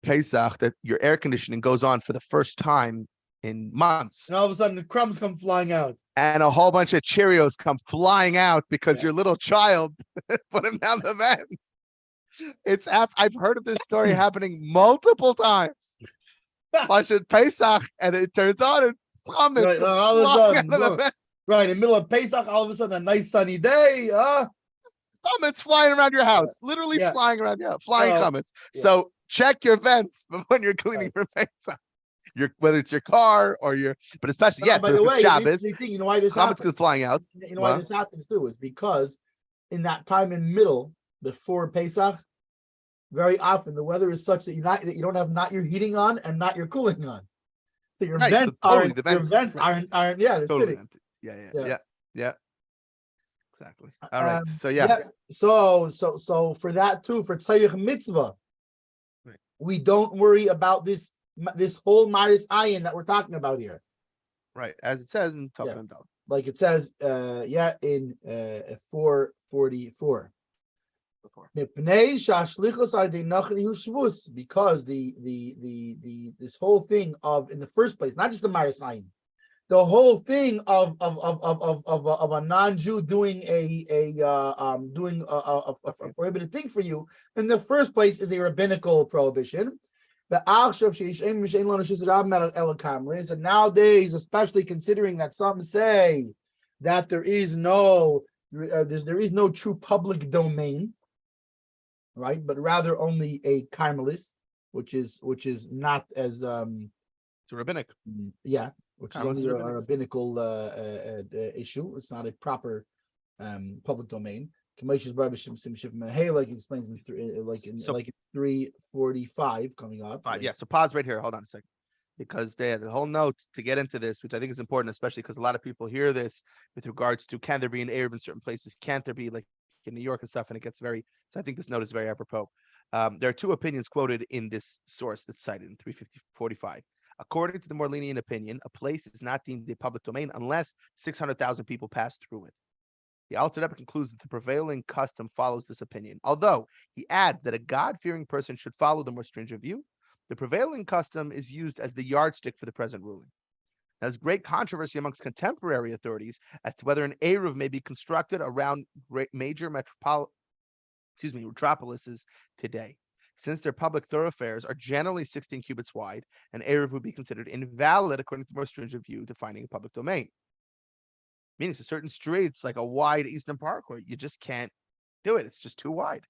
Pesach, that your air conditioning goes on for the first time in months. And all of a sudden the crumbs come flying out. And a whole bunch of Cheerios come flying out because your little child put them down the vent. I've heard of this story happening multiple times. Watching Pesach, and it turns on and plummets. Right, all of a sudden, right in the middle of Pesach, all of a sudden a nice sunny day. Chametz flying around your house, literally flying around your house, flying chametz. So check your vents when you're cleaning for Pesach. Whether it's your car or but especially so if it's Shabbos, you know why this happens? Flying out. You know why this happens too is because in that time in middle before Pesach, very often the weather is such that you don't have not your heating on and not your cooling on. So your Right, so vents totally, aren't the your vents, vents right, aren't yeah, they're totally sitting. empty. Yeah, Yeah. exactly. All right, so yeah. Yeah. So for that too, for tzayich mitzvah, Right. we don't worry about this whole Maris Ayin that we're talking about here. Right, as it says in Yeah. Tafan Dal. Like it says, in 444. Because the this whole thing of, in the first place, not just the Maris Ayin, the whole thing of a non-Jew doing a prohibited thing for you in the first place is a rabbinical prohibition. And nowadays, especially considering that some say that there is no true public domain, right? But rather only a Carmelis, which is not as It's a rabbinic. yeah, which is Carmelis only is a rabbinic. rabbinical issue. It's not a proper public domain. Like he explains in So- 345 coming up. Fine, yeah, so pause right here. Hold on a second. Because the whole note to get into this, which I think is important, especially because a lot of people hear this with regards to, can there be an Arab in certain places? Can't there be, like in New York and stuff? And it gets very, so I think this note is very apropos. There are two opinions quoted in this source that's cited in 345. According to the more lenient opinion, a place is not deemed a public domain unless 600,000 people pass through it. The Alter Rebbe concludes that the prevailing custom follows this opinion, although he adds that a God-fearing person should follow the more stringent view. The prevailing custom is used as the yardstick for the present ruling. There's great controversy amongst contemporary authorities as to whether an Eruv may be constructed around major metropolises today. Since their public thoroughfares are generally 16 cubits wide, an Eruv would be considered invalid according to the more stringent view defining a public domain. Meaning, to certain streets, like a wide Eastern Parkway, you just can't do it. It's just too wide.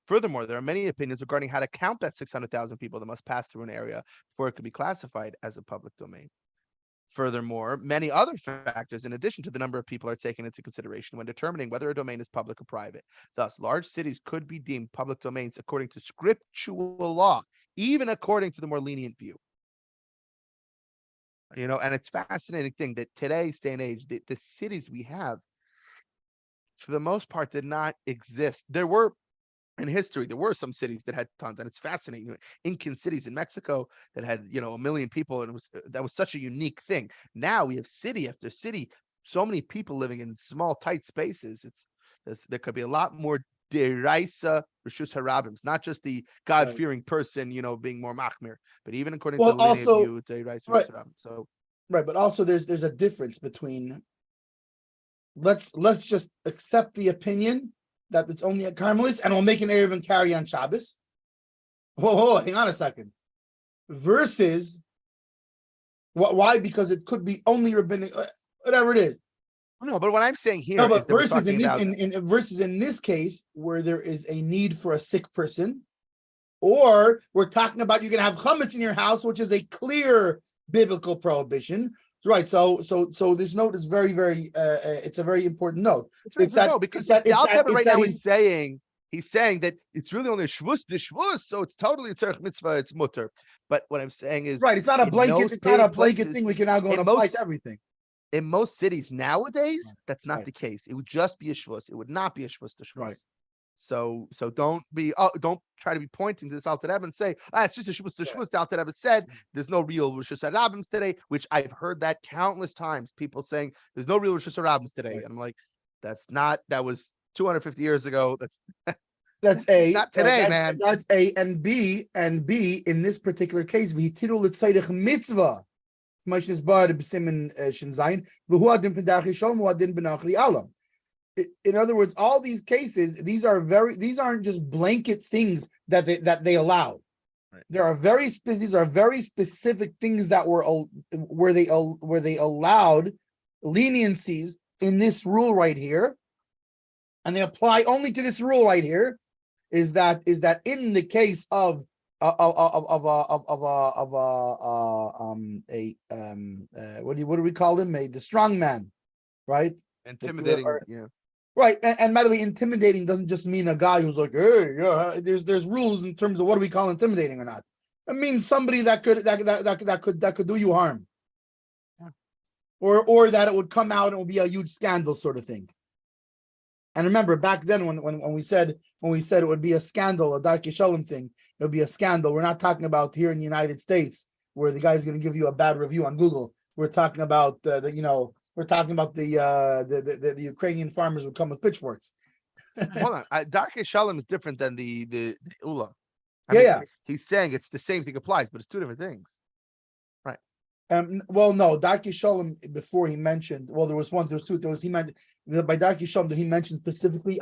Furthermore, there are many opinions regarding how to count that 600,000 people that must pass through an area before it could be classified as a public domain. Furthermore, many other factors in addition to the number of people are taken into consideration when determining whether a domain is public or private. Thus, large cities could be deemed public domains according to scriptural law, even according to the more lenient view. And it's fascinating thing that today's day and age, the cities we have, for the most part, did not exist. There were, in history, there were some cities that had tons, and it's fascinating. Incan cities in Mexico that had, 1 million people, and that was such a unique thing. Now we have city after city, so many people living in small, tight spaces. There could be a lot more deraisa reshus harabims, not just the God-fearing person, being more machmir, but even according to the lineage view, deraisa reshus harabim. So right, but also there's a difference between let's just accept the opinion that it's only a Carmelis and we'll make an Erev and carry on Shabbos. Whoa, hang on a second. Versus why? Because it could be only rabbinic, whatever it is. No, but what I'm saying here No, but is that we're versus talking about versus in this case where there is a need for a sick person, or we're talking about you're gonna have chametz in your house, which is a clear biblical prohibition. Right. So this note is very, very it's a very important note. It's that, because the Alter right now is saying that it's really only a shvus, so it's totally a tzarech mitzvah, it's mutter. But what I'm saying is, right, it's not a blanket, thing we can now go and apply to everything. In most cities nowadays, that's not the case. It would just be a shvus. It would not be a shvus to shvus. Right. So don't try to be pointing to this Alter Rebbe and say, it's just a shvus to shvus. The Alter Rebbe said there's no real reshus harabims today, which I've heard that countless times. People saying there's no real reshus harabims today, and I'm like, that was 250 years ago. That's A, not today, man. That's A, and B. In this particular case, v'hitiru l'tzayich mitzvah. In other words, all these cases, these aren't just blanket things that they allow. Right. These are very specific things that were where they allowed leniencies in this rule right here, and they apply only to this rule right here. Is that in the case of what do we call him? The strong man, right? Intimidating, yeah. Right, and by the way, intimidating doesn't just mean a guy who's like, hey, yeah. There's rules in terms of what do we call intimidating or not. It means somebody that could do you harm. Or that it would come out and it would be a huge scandal sort of thing. And remember, back then when we said it would be a scandal, a Darkei Shalom thing, it would be a scandal. We're not talking about here in the United States where the guy's going to give you a bad review on Google. We're talking about the Ukrainian farmers would come with pitchforks. Hold on, Darkei Shalom is different than the Ula. He's saying it's the same thing applies, but it's two different things. Well, no, Darkei Shalom before he mentioned. Well, there was two. He meant by Darkei Shalom that he mentioned specifically.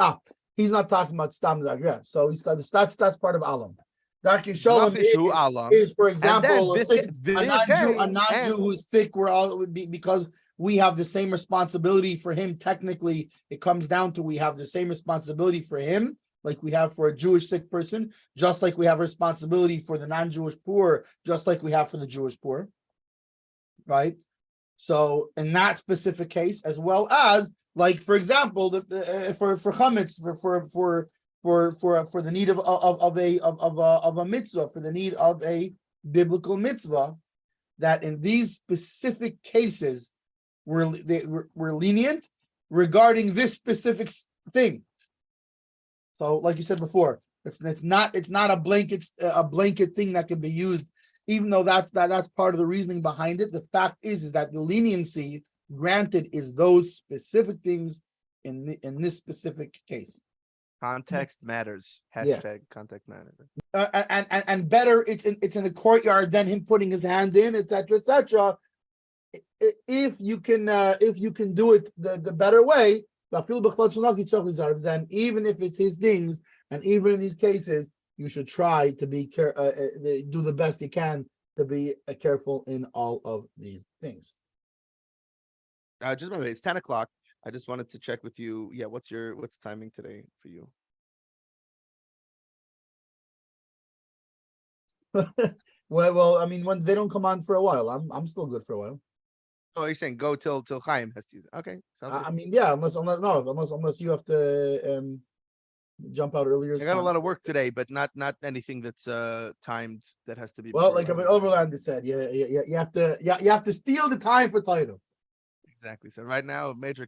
He's not talking about Stam Zagreb. So that's part of Alam. Darkei Shalom is, for example, a non-Jew who's sick. We're all because we have the same responsibility for him. Technically, it comes down to we have the same responsibility for him, like we have for a Jewish sick person, just like we have responsibility for the non-Jewish poor, just like we have for the Jewish poor. Right, so in that specific case, as well as, like, for example, for chametz, for the need of a mitzvah, for the need of a biblical mitzvah, that in these specific cases we're lenient regarding this specific thing. So, like you said before, it's not a blanket thing that can be used. Even though that's part of the reasoning behind it, the fact is that the leniency granted is those specific things in this specific case. Context matters. Hashtag context matters. And better, it's in the courtyard than him putting his hand in, etc., etc. If you can do it the better way, and even if it's his things, and even in these cases, you should try to be do the best you can to be careful in all of these things. Just by the way, it's 10 o'clock. I just wanted to check with you. Yeah, what's timing today for you? well, I mean, when they don't come on for a while, I'm still good for a while. Oh, you're saying go till Chaim has to use it. Okay, sounds good. I mean, yeah, unless you have to jump out earlier. I got a lot of work today, but not anything that's timed that has to be. Well, like Overland said, you have to steal the time for title. Exactly. So right now, major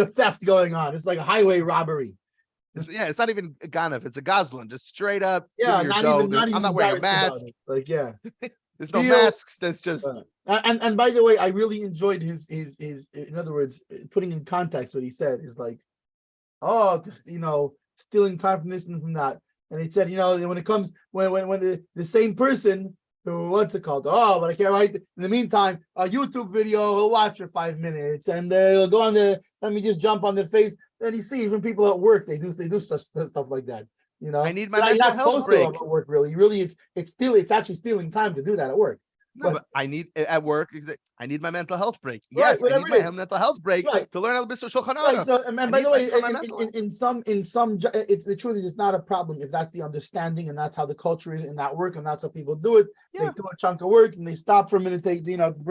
theft going on. It's like a highway robbery. Yeah, it's not even a Ganav, it's a Goslin, just straight up. Yeah, not even I'm not wearing a mask. Like, yeah. There's no masks. That's just. And by the way, I really enjoyed his. In other words, putting in context what he said is like, just stealing time from this and from that. And he said, when it comes when the same person who what's it called? Oh, but I can't write. In the meantime, a YouTube video, he'll watch for 5 minutes, and he'll go on let me just jump on the face. And you see, even people at work, they do such stuff like that. I need my mental health break. At work, really, it's actually stealing time to do that at work. No, but I need at work. I need my mental health break. Yes, I need my mental health break to learn how to be Shulchan Aruch. Right. So, and by the way, in some, it's the truth is it's not a problem if that's the understanding and that's how the culture is in that work and that's how people do it. Yeah. They do a chunk of work and they stop for a minute, take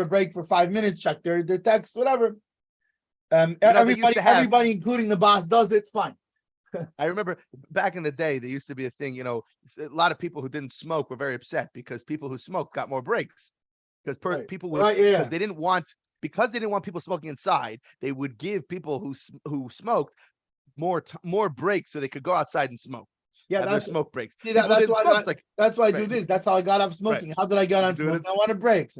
break for 5 minutes, check their texts, whatever. Everybody, including the boss, does it. Fine. I remember back in the day, there used to be a thing, a lot of people who didn't smoke were very upset because people who smoked got more breaks. Because people would, because they didn't want people smoking inside, they would give people who smoked more breaks so they could go outside and smoke. Yeah, that's smoke breaks. See, that's why I do this. That's how I got off smoking. Right. How did I get on smoking? I wanted breaks.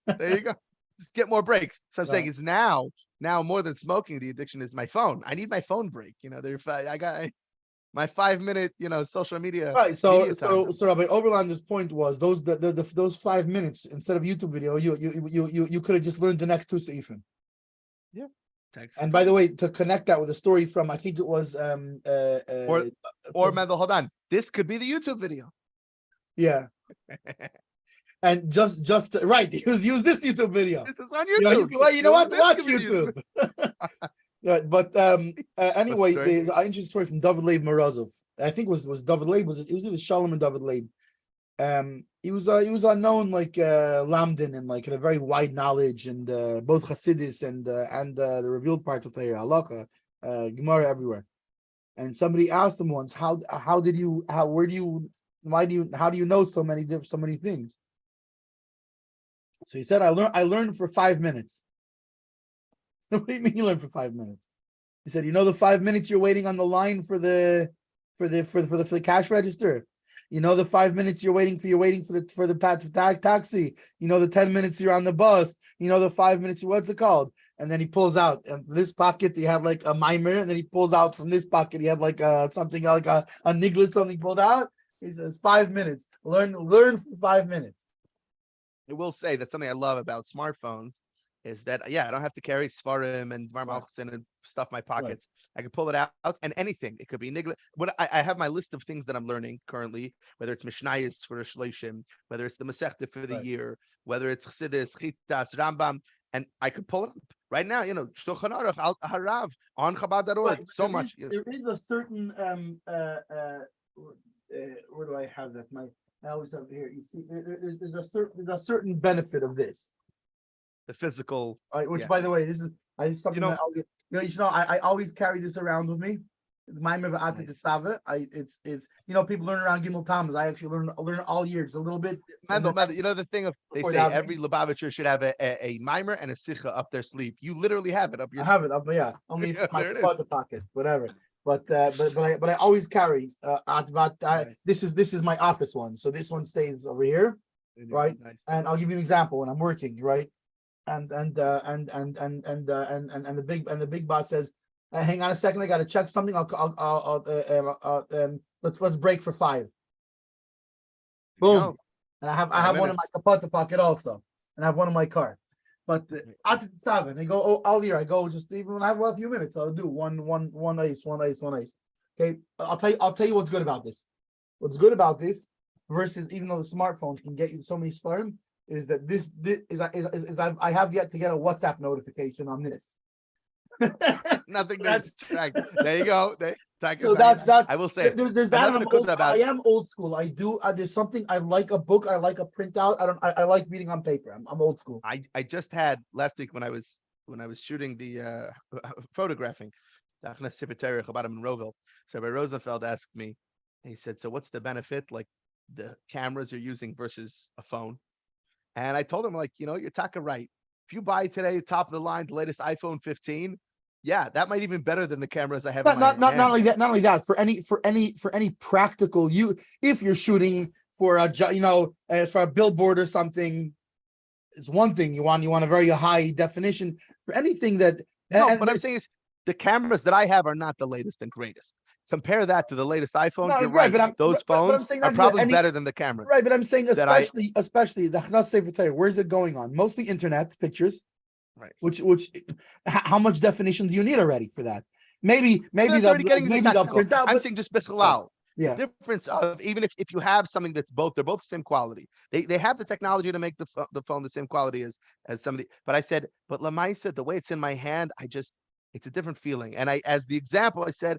There you go. Just get more breaks. So I'm saying is now more than smoking, the addiction is my phone. I need my phone break. I got my 5 minute, social media. Right. So Rabbi Oberlander's point was those 5 minutes instead of YouTube video, you could have just learned the next 2 seifim. Yeah. And by the way, to connect that with a story from, I think it was or Mendel, hold on. This could be the YouTube video. Yeah. And just right, use this YouTube video. This is on YouTube. You know what? Watch YouTube. Right, but anyway, there's an interesting story from David Leib Morozov. I think it was David Leib. It was either Shalom and David Leib. He was unknown like Lamdin and like a very wide knowledge and both Hasidus and the revealed parts of Torah, Halakha, Gemara everywhere. And somebody asked him once, where do you how do you know so many things? So he said, I learned for 5 minutes. What do you mean you learned for 5 minutes? He said, the 5 minutes you're waiting on the line for the cash register. The 5 minutes you're waiting for the taxi. The 10 minutes you're on the bus. The 5 minutes, what's it called? And then he pulls out, and this pocket he had like a mimer, and then he pulls out from this pocket he had like something like a nigla, something pulled out. He says 5 minutes. Learn for 5 minutes. I will say that something I love about smartphones is that I don't have to carry svarim and varmachsen and stuff in my pockets. Right. I can pull it out and anything. It could be nigla. What I have my list of things that I'm learning currently, whether it's mishnayos for the shloshim, whether it's the masechta for the year, whether it's chassidus, chitas, rambam, and I could pull it up right now. Shulchan Aruch al harav on Chabad.org. Right. So much. There is a certain where do I have that? I always have here. You see, there's a certain benefit of this. The physical, which by the way, this is something I always carry this around with me. It's people learn around Gimel Tammuz. I actually learn all years a little bit. The thing of they say every Lubavitcher should have a mimer and a sicha up their sleeve. You literally have it up your. I have it up, yeah. Only it's my pocket, whatever. But I always carry this is my office one, so this one stays over here, right? Nice. And I'll give you an example when I'm working, right? And the big boss says, hang on a second, I got to check something. Let's break for 5. Boom. And I have one in my kapata pocket also, and I have one in my car. But at 7, they go all year. I go just even when I have a few minutes, I'll do one ice. Okay, I'll tell you what's good about this. What's good about this versus even though the smartphone can get you so many svarim is that this is I have yet to get a WhatsApp notification on this. Nothing that's distracting. There you go. So that's I will say there's that. I am old school. I do. There's something I like a book. I like a printout. I like reading on paper. I'm old school. I just had last week when I was shooting the photographing. About him in Roville. So Rabbi Rosenfeld asked me. He said, "So what's the benefit? Like the cameras you're using versus a phone?" And I told him, like, you're talking right. If you buy today, top of the line, the latest iPhone 15, that might even better than the cameras I have. Not only that. For any practical if you're shooting for for a billboard or something, it's one thing. You want a very high definition for anything that. What I'm saying is the cameras that I have are not the latest and greatest. Compare that to the latest iPhone. You're right. But those phones are probably better than the cameras. Right, but I'm saying especially the Chnas Sefer Torah. Where's it going on? Mostly internet pictures. Right. Which how much definition do you need already for that? Maybe they'll print out. I'm saying just bichalal. Yeah. The difference of even if you have something that's they're both the same quality. They have the technology to make the phone the same quality as somebody. But I said, but Lamaisa, the way it's in my hand, it's a different feeling. And as the example, I said,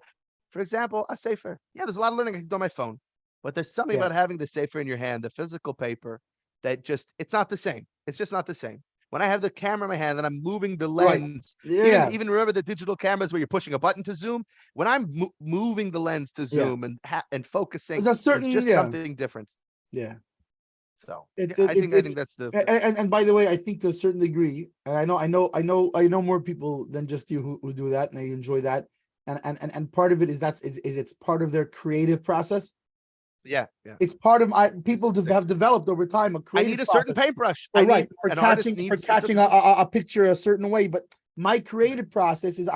for example, a sefer. Yeah, there's a lot of learning I can do on my phone, but there's something about having the sefer in your hand, the physical paper, that it's not the same. It's just not the same. When I have the camera in my hand and I'm moving the lens, even remember the digital cameras where you're pushing a button to zoom. When I'm moving the lens to zoom and focusing, it's just something different. Yeah. So I think that's the and by the way, I think to a certain degree, and I know more people than just you who do that and they enjoy that. And part of it is it's part of their creative process. Yeah. It's part of people have developed over time a creative. I need a certain paintbrush. For catching a picture a certain way. But my creative process is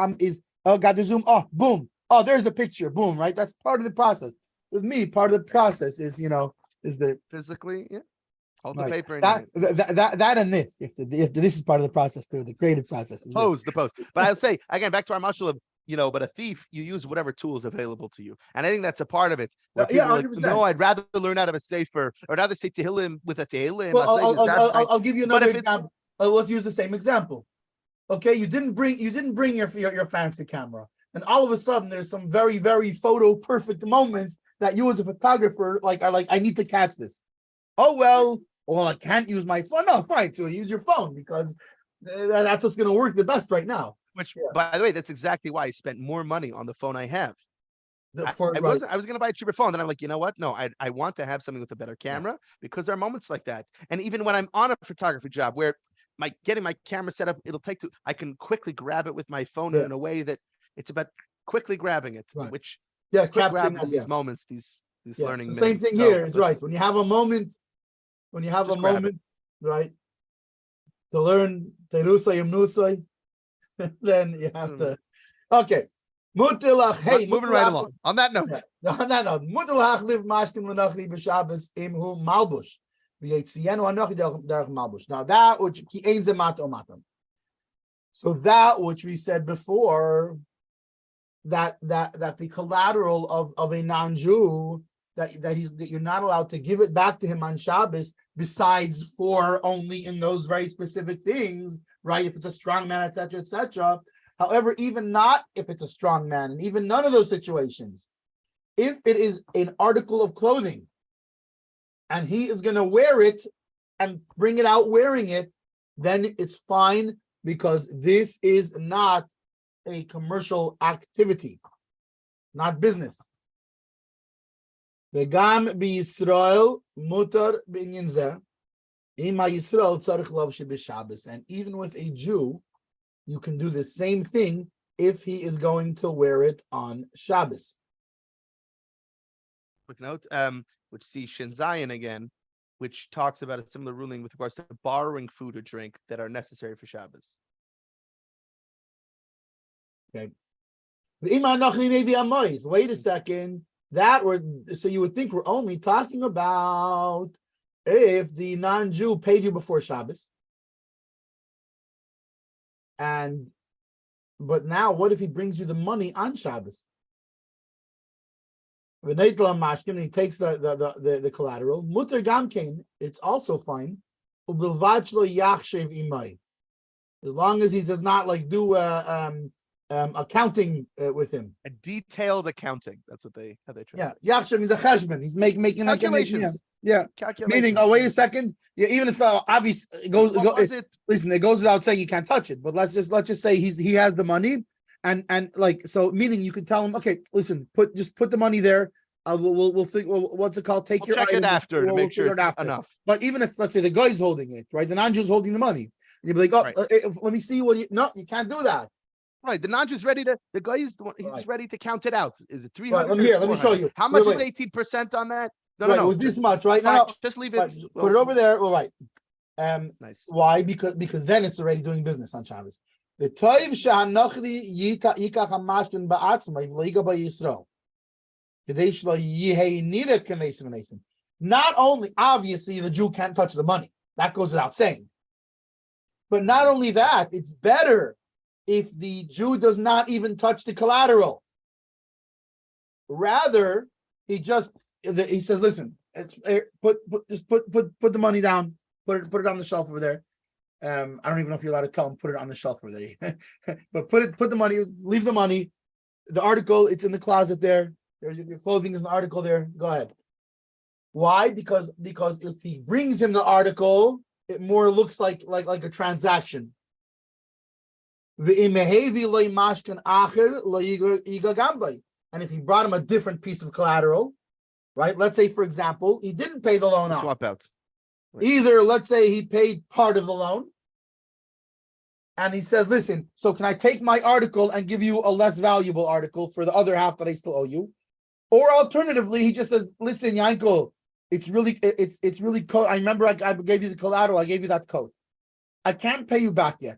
got the zoom. Oh, boom. Oh, there's the picture. Boom. Right. That's part of the process. With me, part of the process is the physically. Yeah. Hold the paper in that and this. If this is part of the process too, the creative process. The pose. But I'll say again, back to our mashal of but a thief, you use whatever tools available to you, and I think that's a part of it. No, I'd rather learn out of a sefer, or rather say tehillim with a tehillim. Well, I'll give you another example. Let's use the same example. Okay, you didn't bring your fancy camera, and all of a sudden there's some very, very photo perfect moments that you as a photographer I need to catch this. Oh well, I can't use my phone. No, fine. So use your phone because that's what's going to work the best right now. Which, by the way, that's exactly why I spent more money on the phone I have. I wasn't. I was going to buy a cheaper phone. Then I'm like, you know what? No, I want to have something with a better camera because there are moments like that. And even when I'm on a photography job where getting my camera set up, I can quickly grab it with my phone in a way that it's about quickly grabbing it, which quick capturing grab these moments, these learning so same minutes. thing here is right. When you have a moment, right, to learn Terusay Yemnusay, then you have to. Okay. Mutilach, hey, moving right along. On that note, Mutilach live mashkim lenachli b'Shabbos imhu malbush. Now that which so that which we said before, that the collateral of a non-Jew that you're not allowed to give it back to him on Shabbos, besides for only in those very specific things, right? If it's a strong man, etc., etc. However, even not if it's a strong man, and even none of those situations, if it is an article of clothing, and he is going to wear it and bring it out wearing it, then it's fine because this is not a commercial activity, not business. V'gam b'Yisrael mutar b'inyan zeh, ima Yisrael tzarich lovshi b'Shabbos. And even with a Jew, you can do the same thing if he is going to wear it on Shabbos. Quick note, which sees Shin Zion again, which talks about a similar ruling with regards to borrowing food or drink that are necessary for Shabbos. Okay. Wait a second. So you would think we're only talking about if the non-Jew paid you before Shabbos. But now what if he brings you the money on Shabbos? And he takes the collateral. Mutter gamkein, it's also fine. As long as he does not do accounting with him. A detailed accounting. That's what how they try. Yeah, Yachshav means a cheshbon. He's making calculations. Calculations. Meaning, wait a second. Yeah, even if obvious it goes without saying you can't touch it. But let's just say he has the money, and so meaning you can tell him, okay, listen, put the money there. We'll think. What's it called? We'll check it after to make sure it's enough. But even if, let's say, the guy's holding it, right? The non-Jew's holding the money, and you'd be like, let me see you can't do that. Right, the non-Jew's ready to. The guy is the one. He's ready to count it out. Is it 300? Right, let me show you. How much is 18% on that? No. It was this much, right? Now, just leave it. Put it over there. All right. Nice. Why? Because then it's already doing business on Shabbos. The toiv sha'anachli yikach hamashkin ba'atzmai v'leiga ba'Yisrael. Not only, obviously, the Jew can't touch the money. That goes without saying. But not only that, it's better if the Jew does not even touch the collateral. Rather, he says, "Listen, put the money down. Put it on the shelf over there." I don't even know if you're allowed to tell him put it on the shelf over there, but put the money. Leave the money. The article, it's in the closet there. Your clothing is in the article there. Go ahead. Why? Because if he brings him the article, it more looks like a transaction. And if he brought him a different piece of collateral, right? Let's say, for example, he didn't pay the loan off. Swap out. Right. Either, let's say, he paid part of the loan, and he says, listen, so can I take my article and give you a less valuable article for the other half that I still owe you? Or alternatively, he just says, listen, Yanko, it's really coat. I remember I gave you the collateral. I gave you that coat. I can't pay you back yet,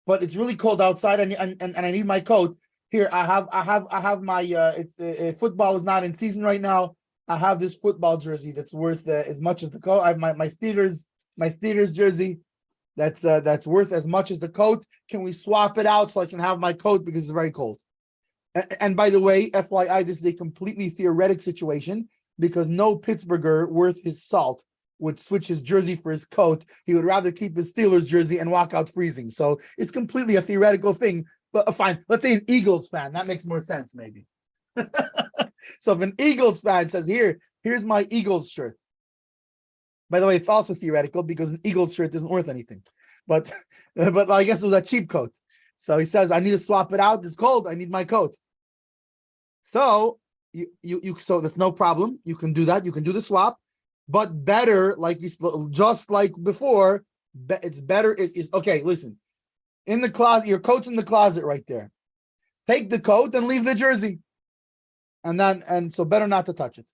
but it's really cold outside, and I need my coat. Here, I have my football is not in season right now. I have this football jersey that's worth as much as the coat. I have my Steelers jersey that's worth as much as the coat. Can we swap it out so I can have my coat because it's very cold? And by the way, FYI, this is a completely theoretic situation because no Pittsburgher worth his salt would switch his jersey for his coat. He would rather keep his Steelers jersey and walk out freezing. So it's completely a theoretical thing. But fine, let's say an Eagles fan. That makes more sense, maybe. So if an Eagles fan says, here's my Eagles shirt. By the way, it's also theoretical because an Eagles shirt isn't worth anything. But I guess it was a cheap coat. So he says, I need to swap it out. It's cold. I need my coat. So so that's no problem. You can do that. You can do the swap, but better, like just like before, it's better. It is okay. Listen, in the closet, your coat's in the closet right there. Take the coat and leave the jersey, and so better not to touch it.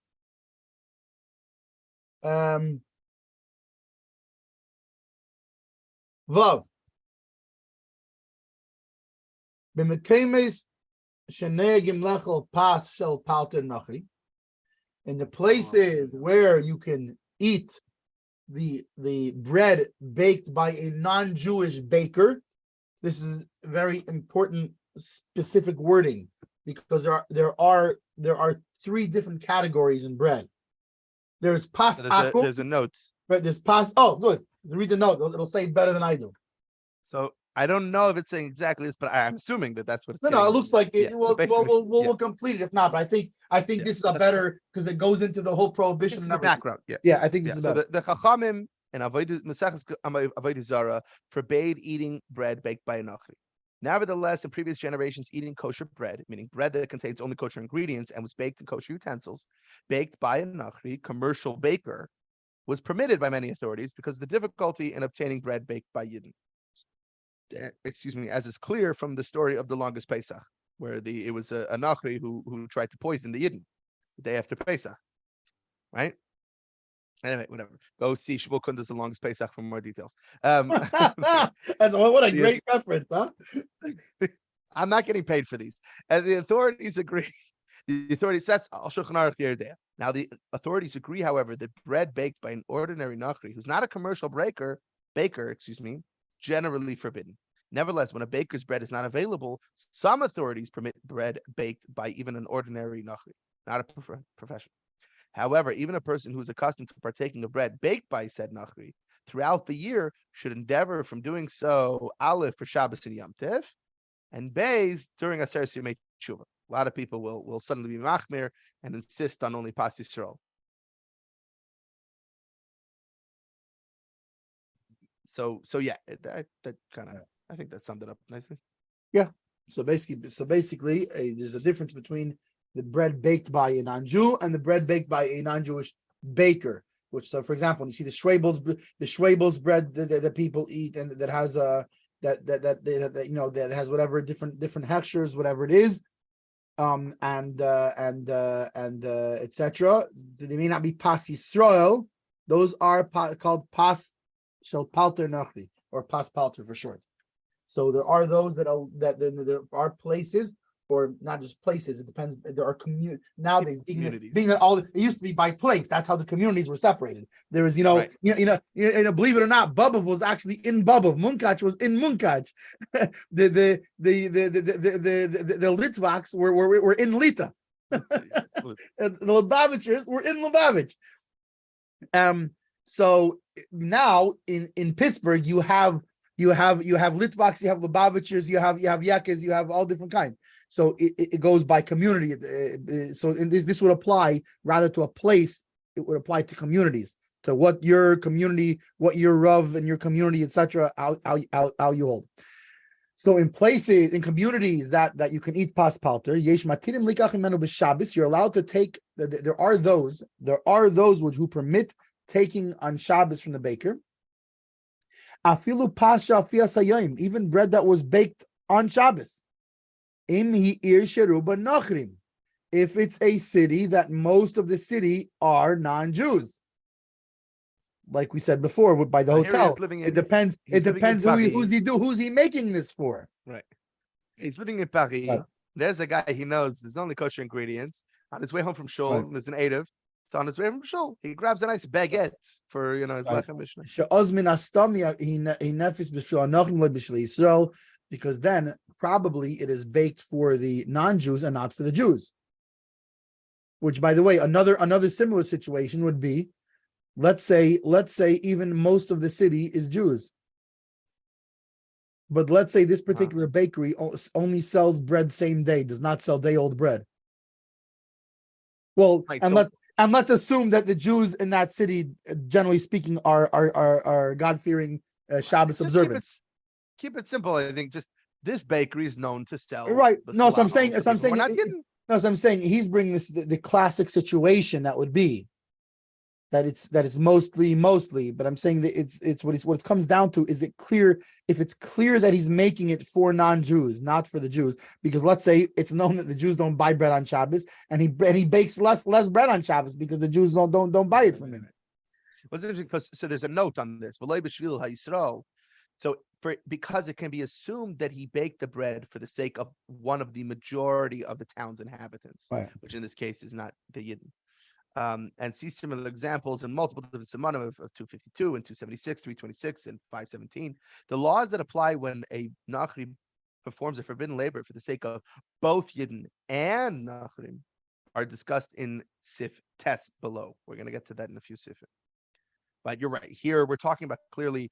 Vav. In the places where you can eat the bread baked by a non-Jewish baker, this is very important specific wording, because there are three different categories in bread. There's pas akum. There's a note. Right, there's pas. Oh, good. Read the note. It'll say it better than I do. So I don't know if it's saying exactly this, but I'm assuming that that's what it's saying. No, it looks like it. Yeah, We'll complete it if not. But I think this is a better, because it goes into the whole prohibition and the everything. background. Yeah, I think this is so better. the Chachamim and Avodah Zarah forbade eating bread baked by a Nachri. Nevertheless, in previous generations, eating kosher bread, meaning bread that contains only kosher ingredients and was baked in kosher utensils, baked by a Nachri, commercial baker, was permitted by many authorities because of the difficulty in obtaining bread baked by Yidden. Excuse me, as is clear from the story of the longest Pesach, where it was a Nachri who tried to poison the Yidden the day after Pesach, right? Anyway, whatever. Go see Shmuel Kunda's The Longest Pesach for more details. What a great reference, huh? I'm not getting paid for these. And the authorities agree. The authorities, that's Al Shulchan Aruch Yerdeh. Now, the authorities agree, however, that bread baked by an ordinary Nachri, who's not a commercial baker, generally forbidden. Nevertheless, when a baker's bread is not available, some authorities permit bread baked by even an ordinary Nachri, not a professional. However, even a person who is accustomed to partaking of bread baked by said Nachri throughout the year should endeavor from doing so, Aleph for Shabbos and Yom Tiv, and Beis during Aseret Yemei Tshuva. A lot of people will suddenly be machmir and insist on only Pas Yisrael. So yeah, that kind of, I think that summed it up nicely. Yeah. So basically, there's a difference between the bread baked by a non-Jew and the bread baked by a non-Jewish baker. Which, so for example, when you see the Schwabel's bread that people eat, and that has that has whatever different hechshers, whatever it is, etc. They may not be pas Yisrael. Those are called pas shel palter nachri, or pas palter for short. So there are those there are places, or not just places. It depends. There are nowadays being that all it used to be by place. That's how the communities were separated. There was, right. Believe it or not, Bubov was actually in Bubov. Munkach was in Munkach. the Litvaks were in Lita. The Lubavitchers were in Lubavitch. So now in Pittsburgh you have Litvaks, you have Lubavitchers, you have Yakis, you have all different kinds. So it goes by community. So this would apply rather to a place. It would apply to communities, to what your community, what your Rav and your community, etc. How you hold. So in places, in communities that you can eat pas palter, yesh matirim likach imenu b'Shabbos, you're allowed to take. There are those who permit taking on Shabbos from the baker. Afilu pasha fiasayim, even bread that was baked on Shabbos. If it's a city that most of the city are non-Jews, like we said before, by the hotel, it depends. It depends who's he making this for. Right. He's living in Paris. Right. There's a guy he knows. There's only kosher ingredients. On his way home from Shul, right. There's an Erev. So on his way from Shul, he grabs a nice baguette for his lechem mishnah. Because then probably it is baked for the non-Jews and not for the Jews. Which, by the way, another similar situation would be, let's say even most of the city is Jews, but let's say this particular bakery only sells bread same day, does not sell day-old bread. Well, right, and let's assume that the Jews in that city, generally speaking, are God-fearing, Shabbos observant. Keep it simple. I think just this bakery is known to sell. Right. No, so I'm saying, we're not kidding. No, so I'm saying he's bringing this the classic situation that would be that it's mostly, but I'm saying that it's what it comes down to. Is it clear if it's clear that he's making it for non-Jews, not for the Jews? Because let's say it's known that the Jews don't buy bread on Shabbos, and he bakes less bread on Shabbos because the Jews don't buy it from him. What's interesting because so there's a note on this. So because it can be assumed that he baked the bread for the sake of one of the majority of the town's inhabitants, Right. which in this case is not the Yidden. And see similar examples in multiple different Simanim of 252 and 276, 326, and 517. The laws that apply when a Nachri performs a forbidden labor for the sake of both Yidden and Nachrim are discussed in Sif Tes below. We're going to get to that in a few Sifim. But you're right. Here we're talking about clearly,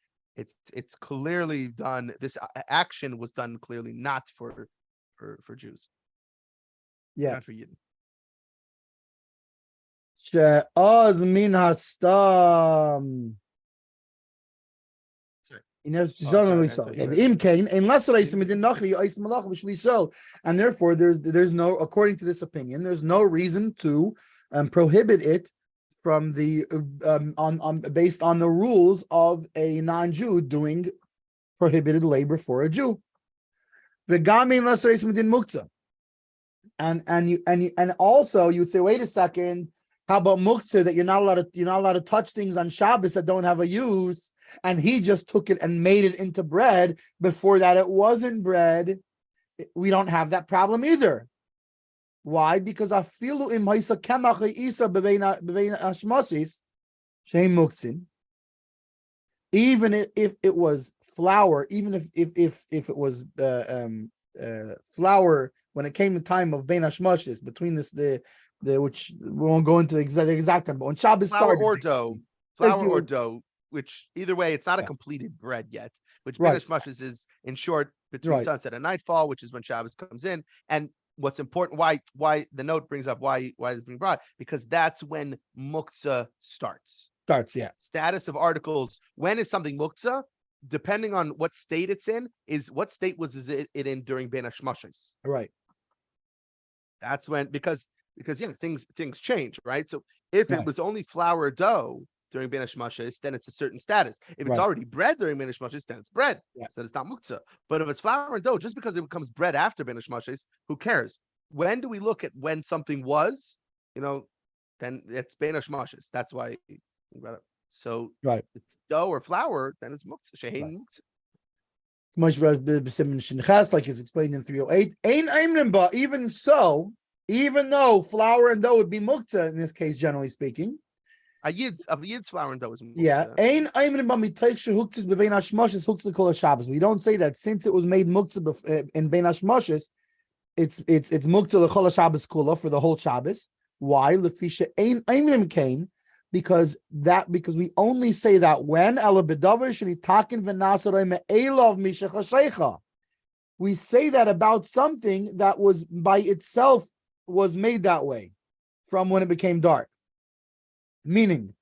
it's clearly done. This action was done clearly not for Jews. Yeah. Not for Yidden. She'oz min hastam. And therefore, there's no, according to this opinion, there's no reason to prohibit it from the based on the rules of a non-Jew doing prohibited labor for a Jew. And also you would say, wait a second, how about muktzah, that you're not allowed to touch things on Shabbos that don't have a use, and he just took it and made it into bread. Before that, it wasn't bread. We don't have that problem either. Why? Because afilu im haisa kemach isa bevein ashmasis sheim muktzin. Even if it was flour, even if it was flour, when it came the time of bein ashmasis, between the which we won't go into the exact time, but when Shabbos flour started, or dough, which either way, it's not a completed bread yet, which Right. Bein Hashmashos is in short between sunset and nightfall, which is when Shabbos comes in. And what's important, why the note brings up why it's being brought, because that's when muktzah starts. Yeah. Status of articles. When is something muktzah? Depending on what state it's in, is what state was it in during Bein Hashmashos. Right. That's when, because things change, right? So if it was only flour or dough during Bein Hashmashos, then it's a certain status. If it's already bread during Bein Hashmashos, then it's bread. Yeah. So it's not muktzah. But if it's flour and dough, just because it becomes bread after Bein Hashmashos, who cares? When do we look at when something was, then it's Bein Hashmashos. That's why we brought up. So it's dough or flour, then it's muktzah. Shehein muktzah. Like it's explained in 308. Even though flour and dough would be muktzah in this case, generally speaking. A yid's flour and dough is muktzah. Yeah. We don't say that since it was made muktzah in Bein Hashmashos, it's muktzah l'chol Shabbos kula for the whole Shabbos. Why? Lefisha ein aimrim kain, because we only say that when we say that about something that was by itself was made that way from when it became dark. Meaning,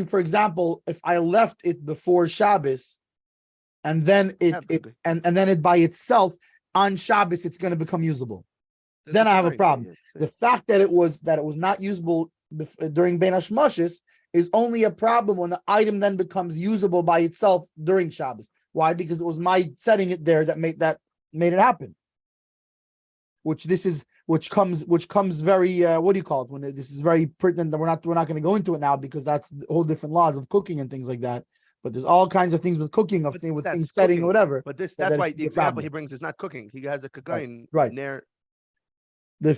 for example, if I left it before Shabbos, and then it by itself on Shabbos, it's going to become usable. Then I have a problem. The fact that it was not usable during Bein Hashmashos is only a problem when the item then becomes usable by itself during Shabbos. Why? Because it was my setting it there that made it happen. Which comes very what do you call it? When this is very pertinent that we're not going to go into it now, because that's whole different laws of cooking and things like that. But there's all kinds of things with cooking, with things setting or whatever. But that's why the example he brings is not cooking. He has a kagain near. The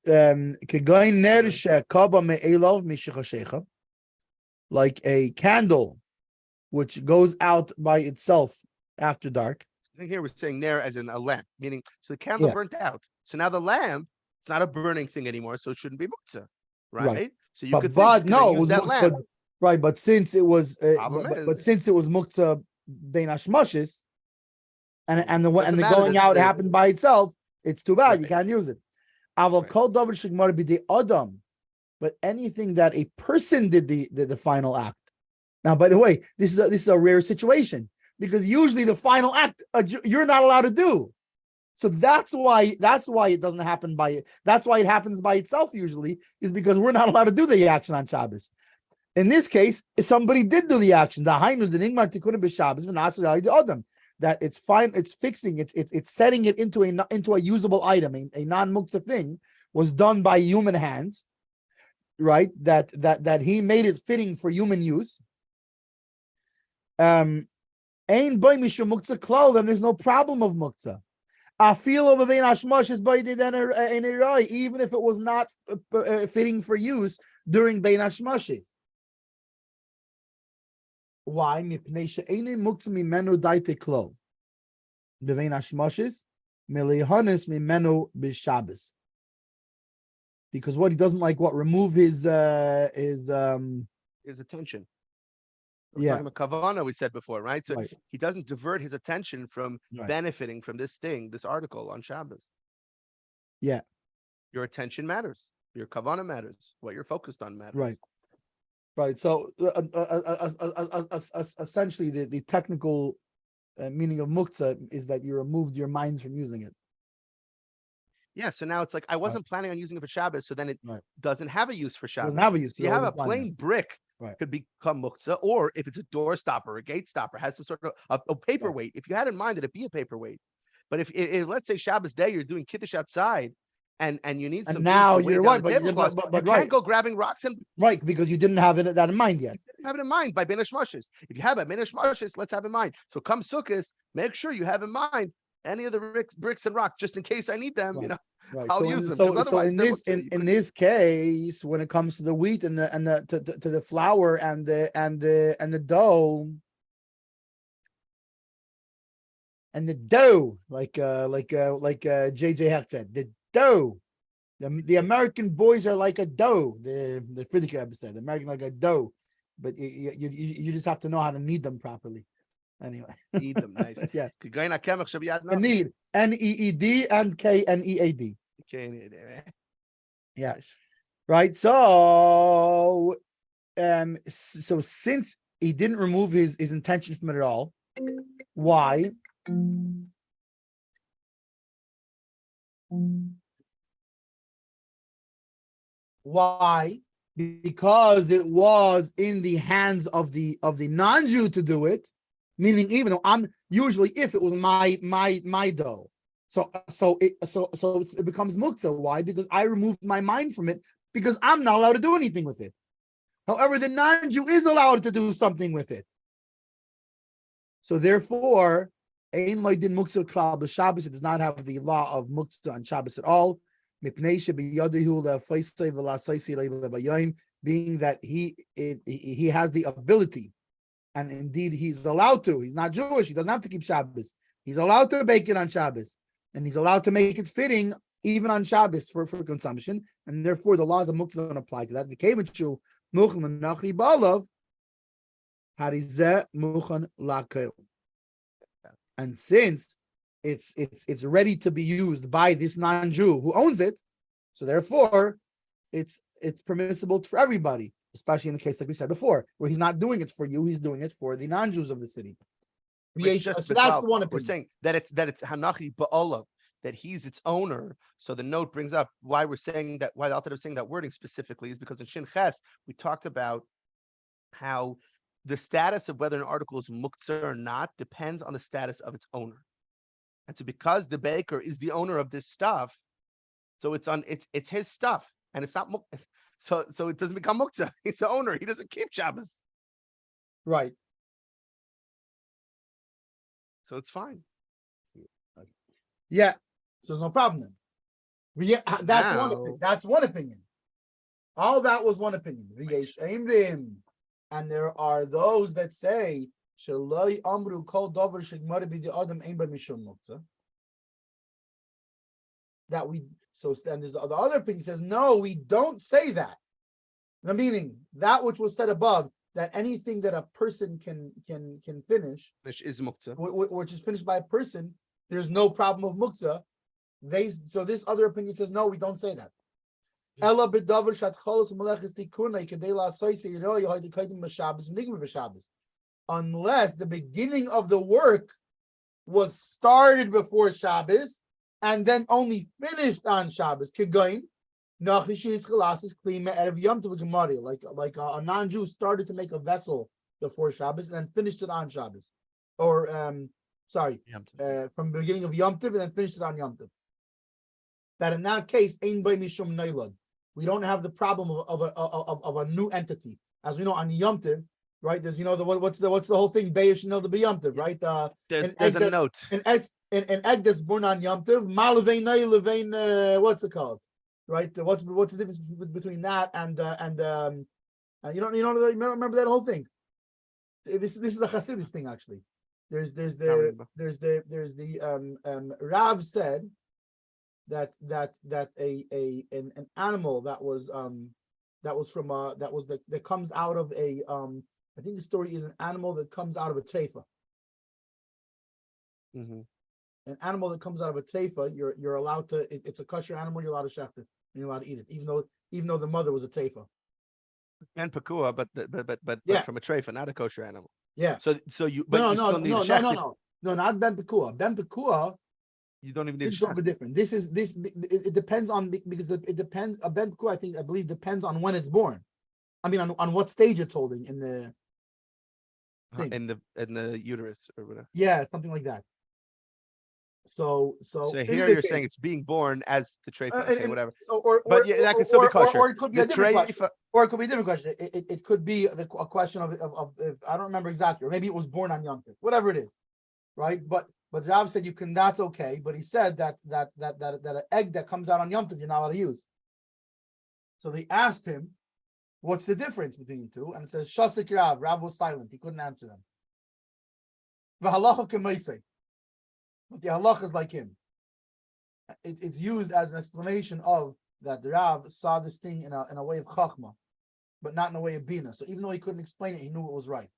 kagain ner shekaba me'elov mishachashecha, like a candle which goes out by itself after dark. I think here we're saying ner as in a lamp, meaning so the candle burnt out. So now the lamp, it's not a burning thing anymore, so it shouldn't be muktzah, right? So you could use that lamp. Right, but since it was since it was muktzah bein hashmashos, and the going out happened by itself, it's too bad. You can't use it. But anything that a person did the final act. Now, by the way, this is a rare situation, because usually the final act you're not allowed to do. So that's why it doesn't happen that's why it happens by itself usually, is because we're not allowed to do the action on Shabbos. In this case, somebody did do the action. That it's fine, it's fixing, it's setting it into a usable item, a non-mukta thing was done by human hands, right? That he made it fitting for human use. Ain boy mishum mukta klal, then there's no problem of mukta. I feel over being ashmash is by the even if it was not fitting for use during bein ashmash. Why? Mipnei she'eini mukta mimenu daite klo. Bevein hashmoshes melihanis mimenu b'Shabbos. Because what he doesn't like, remove his attention. We're Yeah. talking about kavana, we said before, right? So Right. he doesn't divert his attention from Right. benefiting from this article on Shabbos. Yeah. Your attention matters. Your kavana matters. What you're focused on matters. Right. Right. So essentially, the technical meaning of muktzah is that you removed your mind from using it. Yeah. So now it's like I wasn't planning on using it for Shabbos, so then it doesn't have a use for Shabbos. Doesn't have a use. So you have a plain brick. Right. Could become muktzah, or if it's a door stopper, a gate stopper, has some sort of a paperweight. If you had in mind that it be a paperweight, but if let's say Shabbos day you're doing kiddush outside, and you need some. And now you're right, but you can't go grabbing rocks and right, because you didn't have that in mind yet. You didn't have it in mind by Ben Hashmoshes. If you have it Ben Hashmoshes, let's have in mind. So come Sukkot, make sure you have in mind any of the bricks and rocks, just in case I need them. Right. Right. I'll use them. So in this case, when it comes to the wheat and the flour and the dough, like JJ Hecht said, the dough. The American boys are like a dough. The Friedrich Rebbe said, the American like a dough, but you just have to know how to knead them properly. Anyway, knead them nice. Yeah. Need NEED and KNEAD. Yeah. Right. So since he didn't remove his intention from it at all, why? Why? Because it was in the hands of the non-Jew to do it, meaning even though I'm usually, if it was my dough, so it becomes muktzah. Why? Because I removed my mind from it, because I'm not allowed to do anything with it. However, the non-Jew is allowed to do something with it. So therefore, ein loydin muktzah klal b'Shabbos. It does not have the law of muktzah on Shabbos at all. Being that he has the ability, and indeed he's allowed to. He's not Jewish. He doesn't have to keep Shabbos. He's allowed to bake it on Shabbos, and he's allowed to make it fitting even on Shabbos for consumption. And therefore, the laws of muktzah don't apply to that. And since it's ready to be used by this non-Jew who owns it, so therefore it's permissible for everybody, especially in the case like we said before, where he's not doing it for you, he's doing it for the non-Jews of the city. So that's the one opinion. We're saying that it's hanachi ba'olav, that he's its owner. So the note brings up why we're saying that, why the author is saying that wording specifically is because in Shin Ches we talked about how the status of whether an article is muktzah or not depends on the status of its owner. And so because the baker is the owner of this stuff, so it's his stuff, and it's not so it doesn't become muktzah. He's the owner. He doesn't keep Shabbos. Right. So it's fine. Yeah. So there's no problem then. Yeah, that's one opinion. All that was one opinion. And there are those that say that and there's the other opinion says no, we don't say that. Now, meaning that which was said above, that anything that a person can finish is muktzah, which is finished by a person, there's no problem of muktzah. So this other opinion says no, we don't say that. Unless the beginning of the work was started before Shabbos, and then only finished on Shabbos. Kigoin, like a non-Jew started to make a vessel before Shabbos and then finished it on Shabbos, or from the beginning of Yom Tov and then finished it on Yom Tov. That in that case, ein by mishum neilad. We don't have the problem of a new entity, as we know on Yom Tov, right? There's what's the whole thing? Be'er shenel to be Yom Tov, right? There's a note. An egg that's born on Yom Tov, malavein neil what's it called? Right? What's the difference between that and you don't remember that whole thing? This is a Hasidus thing actually. There's the Rav said that an animal that comes out of a I think the story is an animal that comes out of a treifa. Mm-hmm. An animal that comes out of a treifa, you're allowed to. It's a kosher animal. You're allowed to shecht it. You're allowed to eat it, even though the mother was a treifa. And pakua, but from a treifa, not a kosher animal. Yeah. So you still need to shecht it. No, not ben pakua. Ben pakua. You don't even need to shecht. Different. It depends on because it depends. A ben pakua, I believe, depends on when it's born. I mean, on what stage it's holding in the thing. in the uterus or whatever. Yeah, something like that. So here you're saying it's being born as the treifa, okay, whatever. But that could still be kosher. Or it could be a different question. Or it could be a different question. It could be a question of I don't remember exactly, or maybe it was born on Yom Tov, whatever it is, right? But Rav said you can. That's okay. But he said that an egg that comes out on Yom Tov you're not allowed to use. So they asked him, "What's the difference between the two?" And it says Shasik Rav. Rav was silent. He couldn't answer them. V'halacha k'meisei. But the halach is like him. It's used as an explanation of that the Rav saw this thing in a way of chachma, but not in a way of bina. So even though he couldn't explain it, he knew it was right.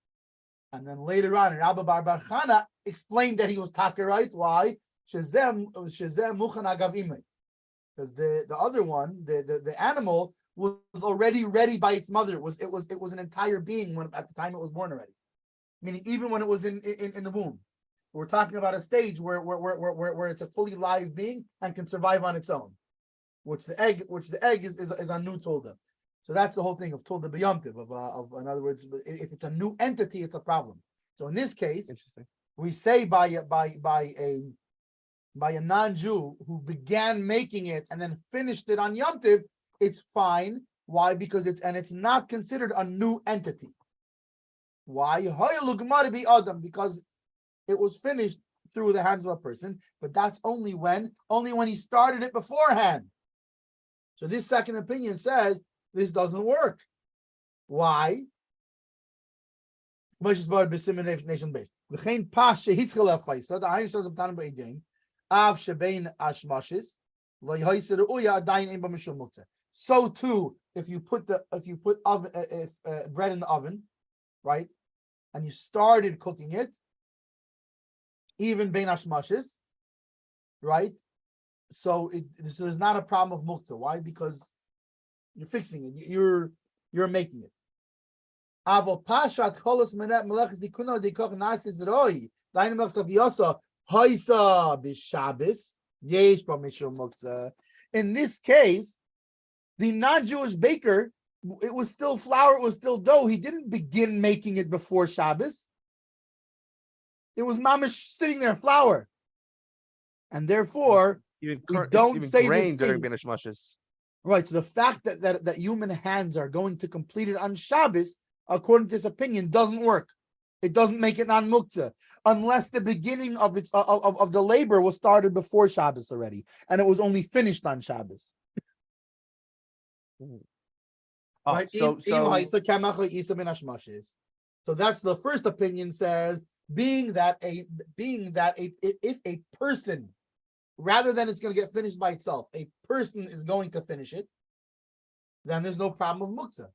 And then later on, Rabbi Bar Bar Chana explained that he was taka right. Why? Shezem muchan agav imei. Because the other one, the animal was already ready by its mother. It was an entire being when at the time it was born already. Meaning even when it was in the womb. We're talking about a stage where it's a fully live being and can survive on its own, which the egg is a new tulda. So that's the whole thing of tulda b'yomtiv. Of in other words, if it's a new entity, it's a problem. So in this case, we say by a non-Jew who began making it and then finished it on Yom Tov, it's fine. Why? Because it's not considered a new entity. Why? Because it was finished through the hands of a person, but that's only when he started it beforehand. So this second opinion says this doesn't work. Why? So too, if you put bread in the oven, right, and you started cooking it, even bein hashmashes, right? So there's not a problem of muktzah. Why? Because you're fixing it. You're making it. Avo pashat cholos menet melechus dikuno dikoch nasis roi. Dynamics of Yosa haisa b'Shabbos yesh b'mishum muktzah. In this case, the non-Jewish baker, it was still flour, it was still dough. He didn't begin making it before Shabbos. It was mamish sitting there, flour, and therefore we don't say this during thing. Benishmashes. Right. So the fact that human hands are going to complete it on Shabbos, according to this opinion, doesn't work. It doesn't make it non-muktzah unless the beginning of the labor was started before Shabbos already, and it was only finished on Shabbos. Right. So that's the first opinion says. Being that if a person, rather than it's going to get finished by itself, a person is going to finish it, then there's no problem of muktzah.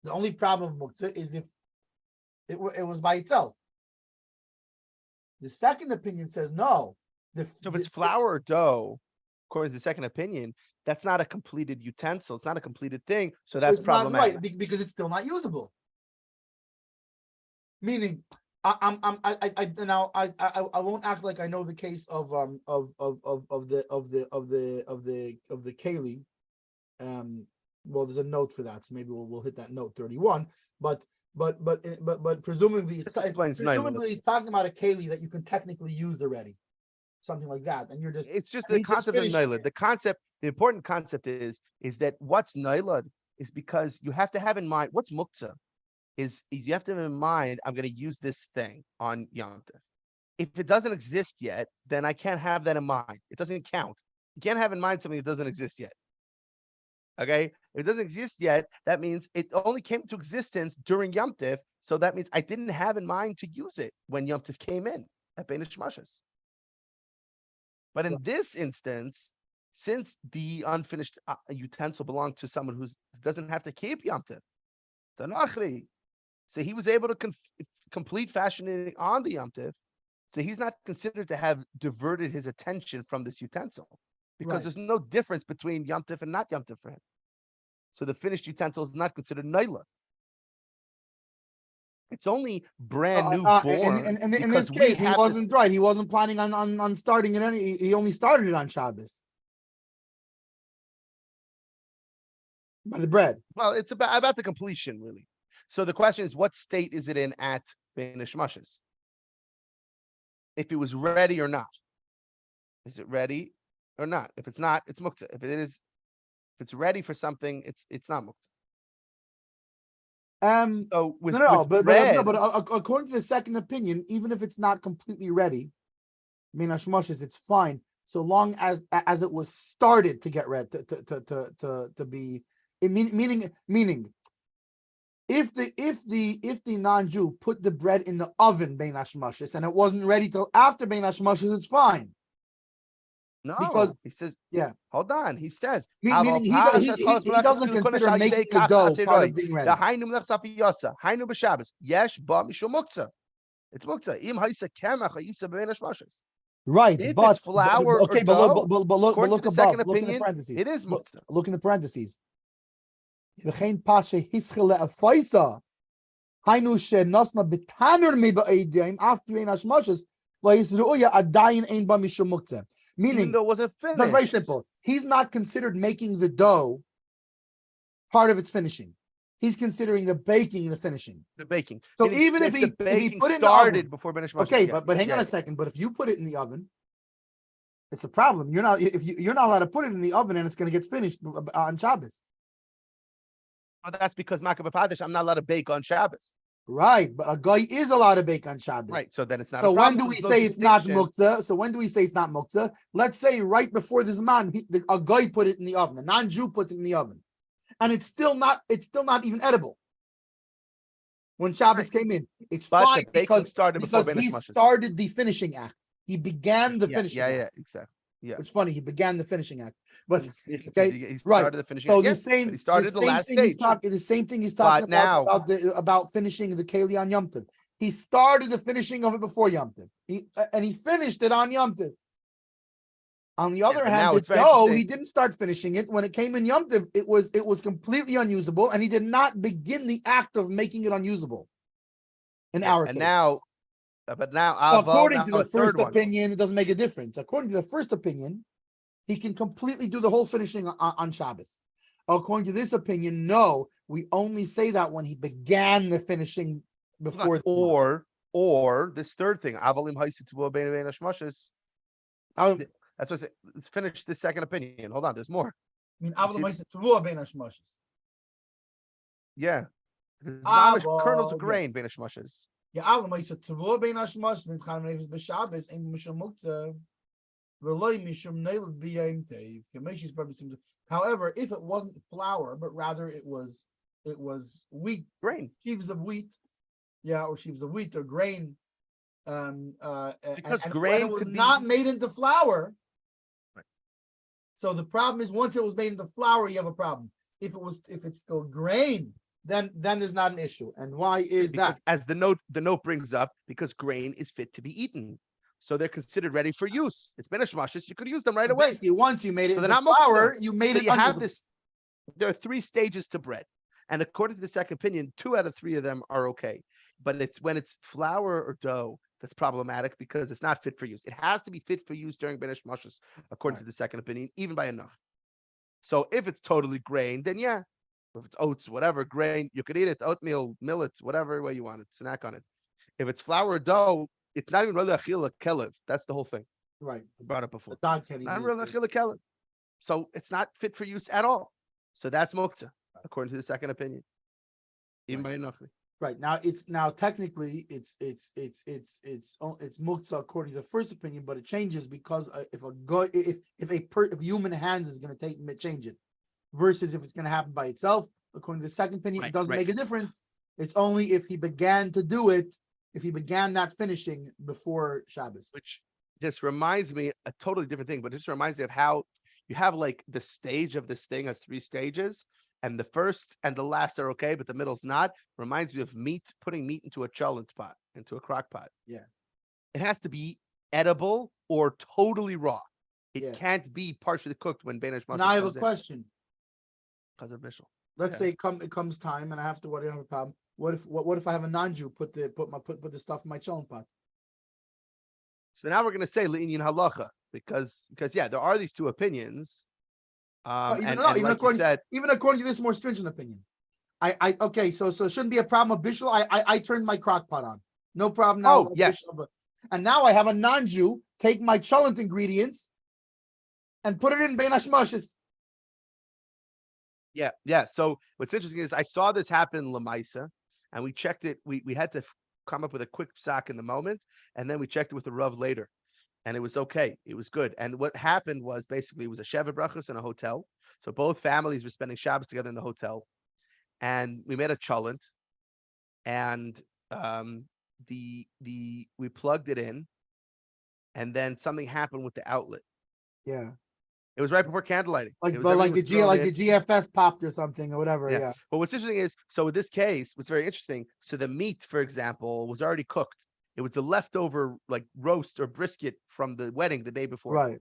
The only problem of muktzah is if it was by itself. The second opinion says no. So if it's flour or dough, according to the second opinion, that's not a completed utensil. It's not a completed thing. So that's problematic. Right, because it's still not usable. Meaning, I won't act like I know the case of the Kaylee. Well, there's a note for that, so maybe we'll hit that note 31. But presumably This explains he's talking about a Kaylee that you can technically use already, something like that, and you're just it's just and the he's just concept of finishing nailad. it. The concept, the important concept is that what's nailad is because you have to have in mind what's muktzah is you have to have in mind I'm going to use this thing on Yom Tov. If it doesn't exist yet, then I can't have that in mind. It doesn't count. You can't have in mind something that doesn't exist yet. Okay, if it doesn't exist yet, that means it only came to existence during Yom Tov. So that means I didn't have in mind to use it when Yom Tov came in at Bein Hashmashos. But in this instance, since the unfinished utensil belonged to someone who doesn't have to keep Yom Tov, so Nachri, so he was able to complete fashioning on the Yom Tov, so he's not considered to have diverted his attention from this utensil because there's no difference between Yom Tov and not Yom Tov for him. So the finished utensil is not considered naila. It's only brand new born. And in this case, he wasn't right. He wasn't planning on starting it. He only started it on Shabbos by the bread. Well, it's about the completion, really. So the question is, what state is it in at Bein Hashmashos? If it was ready or not. Is it ready or not? If it's not, it's muktzah. If it is, if it's ready for something, it's not muktzah. So with bread, but according to the second opinion, even if it's not completely ready, Bein Hashmashos, it's fine so long as it was started to get ready to be. Meaning, if the non-Jew put the bread in the oven Bein Hashmashos and it wasn't ready till after Bein Hashmashos, it's fine. No, because he says, yeah. Hold on. He says, Meaning he doesn't consider making the dough part of being ready. It's muktzah. Right, if but it's flour okay, or dough, but look according to the above. second Look in the opinion, parentheses. it is muktzah. Look in the parentheses. V'chein pashe hischele afaisa. Hainu she'nosna b'tanur me'ba'edim after Bein Hashmashos la'yisruya adayin ein ba mishum muktzah. Meaning, even though it wasn't finished. That's very simple. He's not considered making the dough part of its finishing. He's considering the baking the finishing. The baking. So meaning even if he put it in the oven, before Bein Hashmashos, okay, but hang on a second. But if you put it in the oven, it's a problem. You're not allowed to put it in the oven and it's going to get finished on Shabbos. Well, that's because Makabah Padish, I'm not allowed to bake on Shabbos. Right, but a guy is allowed to bake on Shabbos. Right, so then it's not. So a when problem. do we say it's not muktzah? So when do we say it's not muktzah? Let's say right before this man, a guy put it in the oven, a non-Jew put it in the oven, and it's still not even edible. When Shabbos came in, it's fine because he started the finishing act. He began the finishing act. Yeah, exactly. Yeah, it's funny. He began the finishing act, but okay, he started the finishing. So act. the same. He started the last stage. The same thing he's talking about finishing the Keli on Yom Tov. He started the finishing of it before Yom Tov. He finished it on Yom Tov. On the other hand, the dough, he didn't start finishing it when it came in Yom Tov. It was completely unusable, and he did not begin the act of making it unusable. In our case. But now, according to the first opinion, it doesn't make a difference. According to the first opinion, he can completely do the whole finishing on Shabbos. According to this opinion, no, we only say that when he began the finishing before. Or this third thing, Avalim Haisitu Bein Hashmashos. That's what I say. Let's finish this second opinion. Hold on, there's more. I mean, Avalim Haisitu Bein Hashmashos. Yeah, because kernels of grain Bein Hashmashos. Yeah, Avalim Haisitu Bein Hashmashos. Min Chaim Nefesh B'Shabbos Ein Mishum Muktzah. However, if it wasn't flour, but rather it was wheat, grain, sheaves of wheat, or sheaves of wheat or grain, because grain was not made into flour. Right. So the problem is once it was made into flour, you have a problem. If it's still grain, then there's not an issue. And why is that? As the note brings up, because grain is fit to be eaten. So they're considered ready for use. It's Bein Hashmashos. You could use them right away. Once you made it into flour, you made it. You have this. There are 3 stages to bread, and according to the second opinion, 2 out of 3 of them are okay. but it's when it's flour or dough that's problematic because it's not fit for use. It has to be fit for use during Ben Mashus, according to the second opinion, even by enough. So if it's totally grain, then yeah. If it's oats, whatever, grain, you could eat it, oatmeal, millet, whatever way you want it, snack on it. If it's flour or dough, it's not even really achila kelev. That's the whole thing. Right. I brought it before. The dog can't Not eat really it. achila kelev. So it's not fit for use at all. So that's muktzah, according to the second opinion. Even by enough. Right now, it's technically it's muktzah according to the first opinion, but it changes because if human hands is going to change it, versus if it's going to happen by itself. According to the second opinion, it doesn't make a difference. It's only if he began to do it, if he began that finishing before Shabbos. Which just reminds me a totally different thing, but it just reminds me of how you have like the stage of this thing has 3 stages. And the first and the last are okay, but the middle's not. Reminds me of putting meat into a cholent pot, into a crock pot. Yeah. It has to be edible or totally raw. It can't be partially cooked when Banish Mashus. Now I have a question. Let's say it comes time and I have to have a problem. What if I have a non-Jew put the stuff in my cholent pot? So now we're gonna say Le'inyan halacha because there are these 2 opinions. Even according to this more stringent opinion, so it shouldn't be a problem of bishul. I turned my crock pot on, no problem now. Oh yes, and now I have a non-Jew take my cholent ingredients and put it in bein hashmashis. Yeah. So what's interesting is I saw this happen lamaisa, and we checked it. We had to come up with a quick psak in the moment, and then we checked it with the Rav later. And it was okay. It was good. And what happened was basically it was a Sheva Brachos in a hotel. So both families were spending Shabbos together in the hotel. And we made a cholent. And we plugged it in. And then something happened with the outlet. Yeah. It was right before candlelighting. The GFS popped or something or whatever. Yeah. But what's interesting is, so in this case, what's very interesting. So the meat, for example, was already cooked. It was the leftover like roast or brisket from the wedding the day before. Right.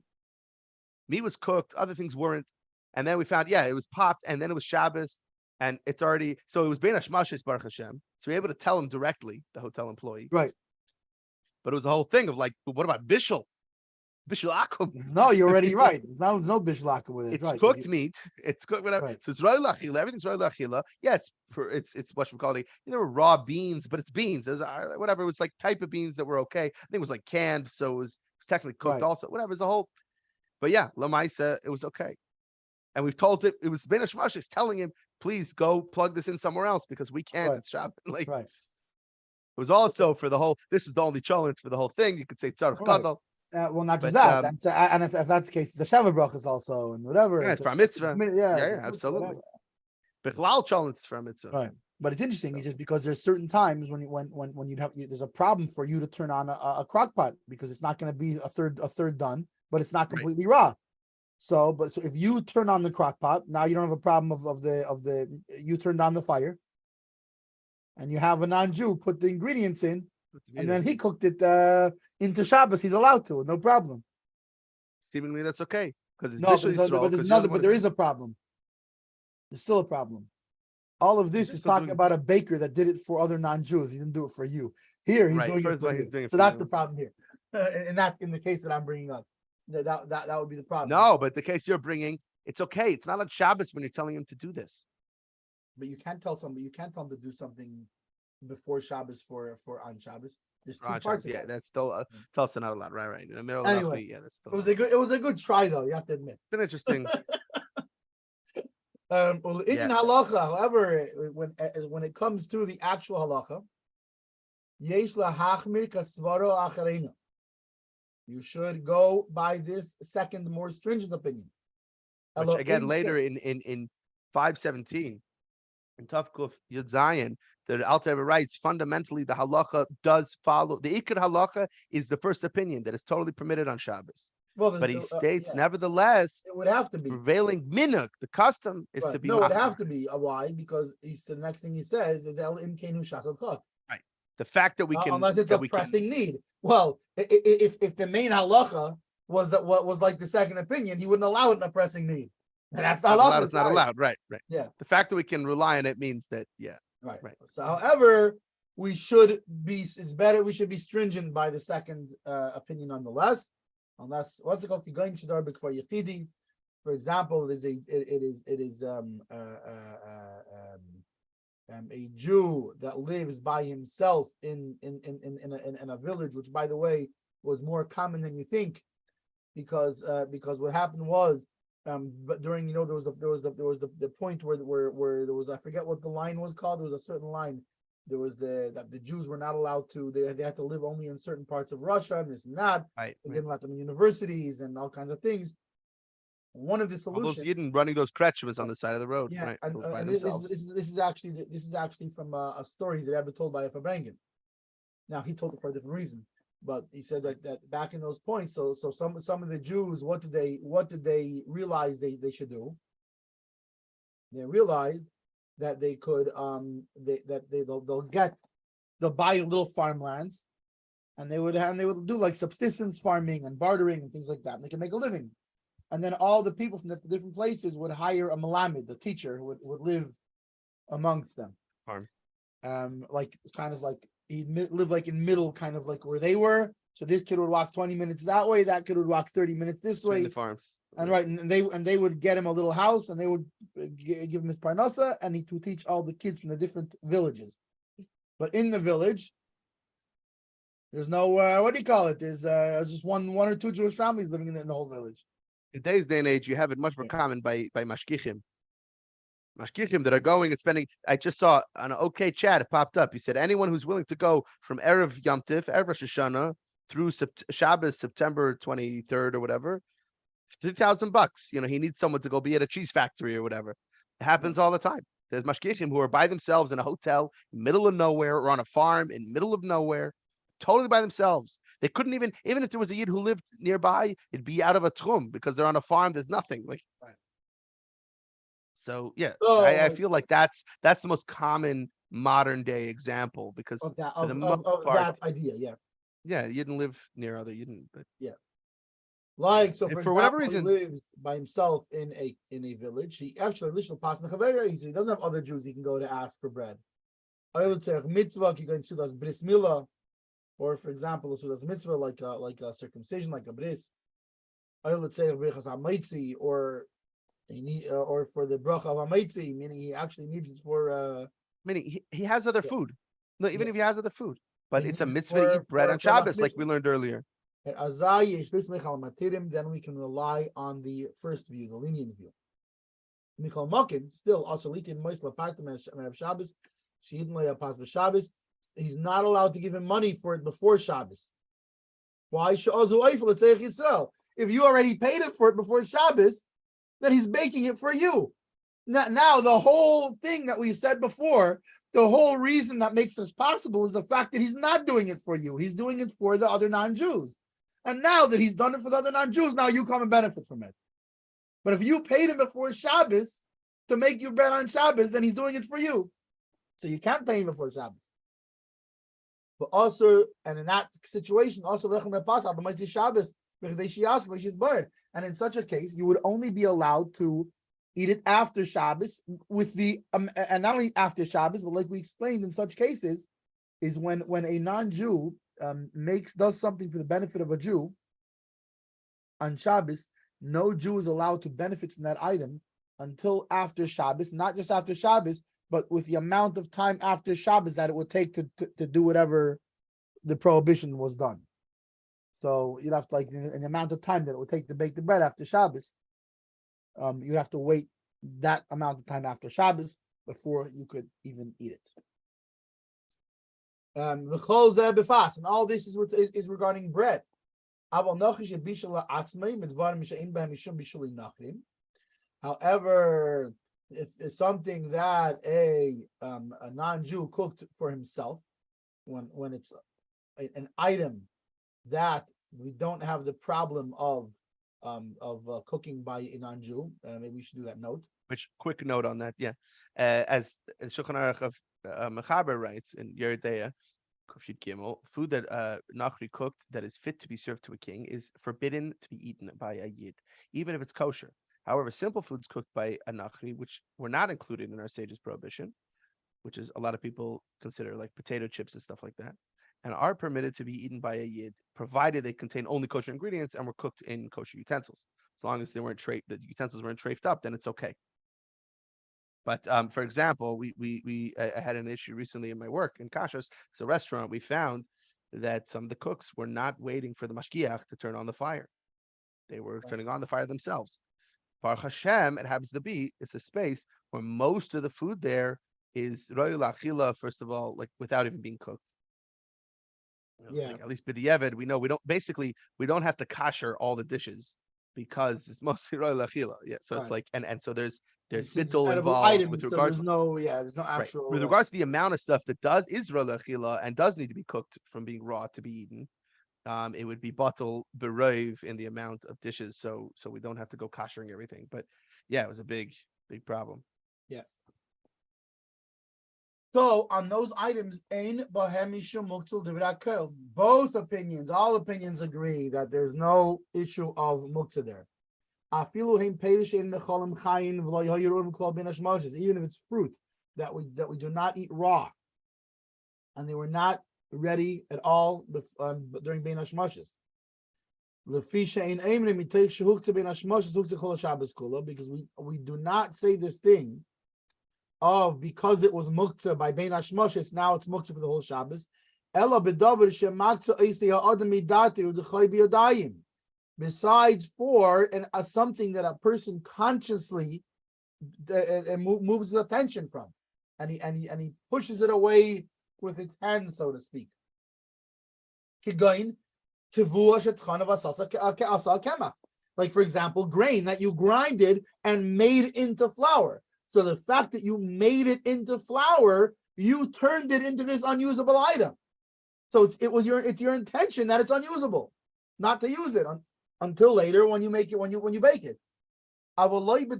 Meat was cooked, other things weren't. And then we found, it was popped, and then it was Shabbos, and it's already, so it was Bein Hashmashis Baruch Hashem. So we were able to tell him directly, the hotel employee. Right. But it was a whole thing of like, what about Bishul? Bishul Akum. No, you're already right. There's no Bishul Akum with it. It's cooked meat. It's cooked whatever. Right. So it's Roy Lachila. Everything's Roy Lachila. Yeah, it's what we call it. There were raw beans, but it's beans. It was, whatever. It was like type of beans that were okay. I think it was like canned, so it was technically cooked also. Whatever. It's a whole. But yeah, Lamaisa, it was okay. And we've told it was Ben Hashmashis telling him, please go plug this in somewhere else because we can't. It's Shabbos. Like it was also for the whole. This was the only challenge for the whole thing. You could say Tzarech Gadol. Well, not just that. And if that's the case, it's a Sheva Brachos also, and whatever. Yeah, it's for a mitzvah. Yeah, absolutely. Bichlal challenge for a mitzvah. Right. But it's interesting, just because there's certain times when there's a problem for you to turn on a crock pot because it's not going to be a third done, but it's not completely raw. So if you turn on the crock pot, now you don't have a problem of the you turned on the fire, and you have a non-Jew put the ingredients in, and then he cooked it into Shabbos. He's allowed to, no problem. Seemingly that's okay because but there is a problem. There's still a problem. All of this is talking about a baker that did it for other non-Jews. He didn't do it for you. Here he's doing it for you. So that's the problem here. In the case that I'm bringing up, that would be the problem. No, but the case you're bringing, it's okay. It's not on Shabbos when you're telling him to do this. But you can't tell somebody. You can't tell him to do something before Shabbos for on Shabbos. There's 2 parts. Yeah, that's still it's also not allowed. Right. In the middle anyway, of that's still it was a good try though. You have to admit. It's been interesting. In halacha, however, when it comes to the actual halacha, yesh lahachmir kasvaro acharena. You should go by this second, more stringent opinion. Which again, later in 517, in Tavkuf Yud Zayin, the Alter Rebbe writes, fundamentally, the halacha does follow. The Ikar halacha is the first opinion that is totally permitted on Shabbos. But he states, nevertheless, it would have to be prevailing minhag. The custom is to be. No, it would have to be. Why? Because the next thing he says is el imkenu shasal kach. Right. The fact that we can, unless it's a pressing need. Well, if the main halacha was that what was like the second opinion, he wouldn't allow it in a pressing need. And that's not allowed. It's not allowed. Right. Yeah. The fact that we can rely on it means that. Right. So, however, we should be. It's better. We should be stringent by the second opinion, nonetheless. Unless what's it called? Going to Darbik for Yechidi. For example, it is a Jew that lives by himself in a village, which, by the way, was more common than you think, because what happened was, but during there was the point where there was, I forget what the line was called. There was a certain line. There was that the Jews were not allowed to. They had to live only in certain parts of Russia and this and that. Right. They didn't let them in universities and all kinds of things. One of the All those solutions. Yidden running those kretschmas on the side of the road, Yeah, right? and, By and this themselves. is actually from a story that I've told by a Fabrengen. Now he told it for a different reason, but he said that back in those points, so some of the Jews, what did they realize they should do? They realized that they could they'll buy little farmlands, and they would do like subsistence farming and bartering and things like that, and they can make a living. And then all the people from the different places would hire a malamed, the teacher, who would live amongst them. Farm. Like kind of like he'd live like in middle, kind of like where they were. So this kid would walk 20 minutes that way, that kid would walk 30 minutes this way. The farms. And right, and they would get him a little house, and they would give him his parnasa, and he would teach all the kids from the different villages. But in the village, there's no what do you call it? There's just one or two Jewish families living in the whole village. In today's day and age, you have it much more common by mashgichim. Mashgichim that are going and spending. I just saw on an OK chat, it popped up. He said anyone who's willing to go from Erev Yom Tif, Erev Rosh Hashanah through Shabbos, September 23rd or whatever, $50,000. He needs someone to go be at a cheese factory or whatever. It happens all the time. There's mashgichim who are by themselves in a hotel, middle of nowhere, or on a farm in middle of nowhere, totally by themselves. They couldn't even if there was a Yid who lived nearby, it'd be out of a tchum because they're on a farm. There's nothing like. Right. So yeah, I feel like that's the most common modern day example because of that idea. Yeah. Yeah, you didn't live near other. You didn't. But yeah. Like so, for example, whatever reason, he lives by himself in a village. He actually he doesn't have other Jews he can go to ask for bread. Mitzvah, he can do bris milah, or for example, so that's mitzvah like a circumcision, like a bris. Or for the bracha of amaitzi, meaning he actually needs it for. Meaning he has other food. No, even if he has other food, but it's a mitzvah to eat bread on Shabbos, like we learned earlier. Then we can rely on the first view, the lenient view. Still, also Shabbos. He's not allowed to give him money for it before Shabbos. Why? If you already paid him for it before Shabbos, then he's baking it for you. Now, the whole thing that we've said before, the whole reason that makes this possible is the fact that he's not doing it for you. He's doing it for the other non-Jews. And now that he's done it for the other non-Jews, now you come and benefit from it. But if you paid him before Shabbos to make you bread on Shabbos, then he's doing it for you. So you can't pay him before Shabbos. But also, and in that situation, also Shabbos, and in such a case, you would only be allowed to eat it after Shabbos with the and not only after Shabbos, but like we explained in such cases, is when a non-Jew does something for the benefit of a Jew on Shabbos, no Jew is allowed to benefit from that item until after Shabbos, not just after Shabbos, but with the amount of time after Shabbos that it would take to do whatever the prohibition was done. So you'd have to, like, in the amount of time that it would take to bake the bread after Shabbos, you'd have to wait that amount of time after Shabbos before you could even eat it. And all this is regarding bread. However, it's something that a non-Jew cooked for himself, when it's an item that we don't have the problem of cooking by a non-Jew. Maybe we should do that note. Which, quick note on that, yeah. As Shulchan Aruch of Mechaber writes in Yeridea, food that Nachri cooked that is fit to be served to a king is forbidden to be eaten by a Yid, even if it's kosher. However, simple foods cooked by a Nachri, which were not included in our sage's prohibition, which is a lot of people consider like potato chips and stuff like that, and are permitted to be eaten by a yid, provided they contain only kosher ingredients and were cooked in kosher utensils. As long as they weren't the utensils weren't trafed up, then it's okay. But for example, I had an issue recently in my work in Kashas. It's a restaurant. We found that some of the cooks were not waiting for the mashgiach to turn on the fire. They were turning on the fire themselves. Baruch Hashem, it happens to be, it's a space where most of the food there is roy la'achila, first of all, like without even being cooked. Like, at least b'diavad, we know we don't have to kasher all the dishes because it's mostly roy la'achila. Yeah, so it's like and so there's bittul involved items, with so regards. there's no actual. Right. With regards to the amount of stuff that is roy la'achila and does need to be cooked from being raw to be eaten, it would be bottle berave in the amount of dishes, so we don't have to go koshering everything. But yeah, it was a big problem. Yeah. So on those items, both opinions, all opinions agree that there's no issue of muktzah there. Even if it's fruit that we do not eat raw, and they were not ready at all during Bein Hashmoshes. Because we do not say this thing of because it was muktzah by Bein Hashmoshes, now it's muktzah for the whole Shabbos. Besides for something that a person consciously moves his attention from, and he pushes it away with its hands, so to speak. Like, for example, grain that you grinded and made into flour. So the fact that you made it into flour, you turned it into this unusable item. So it's your intention that it's unusable, not to use it until later when you make it, when you bake it. But it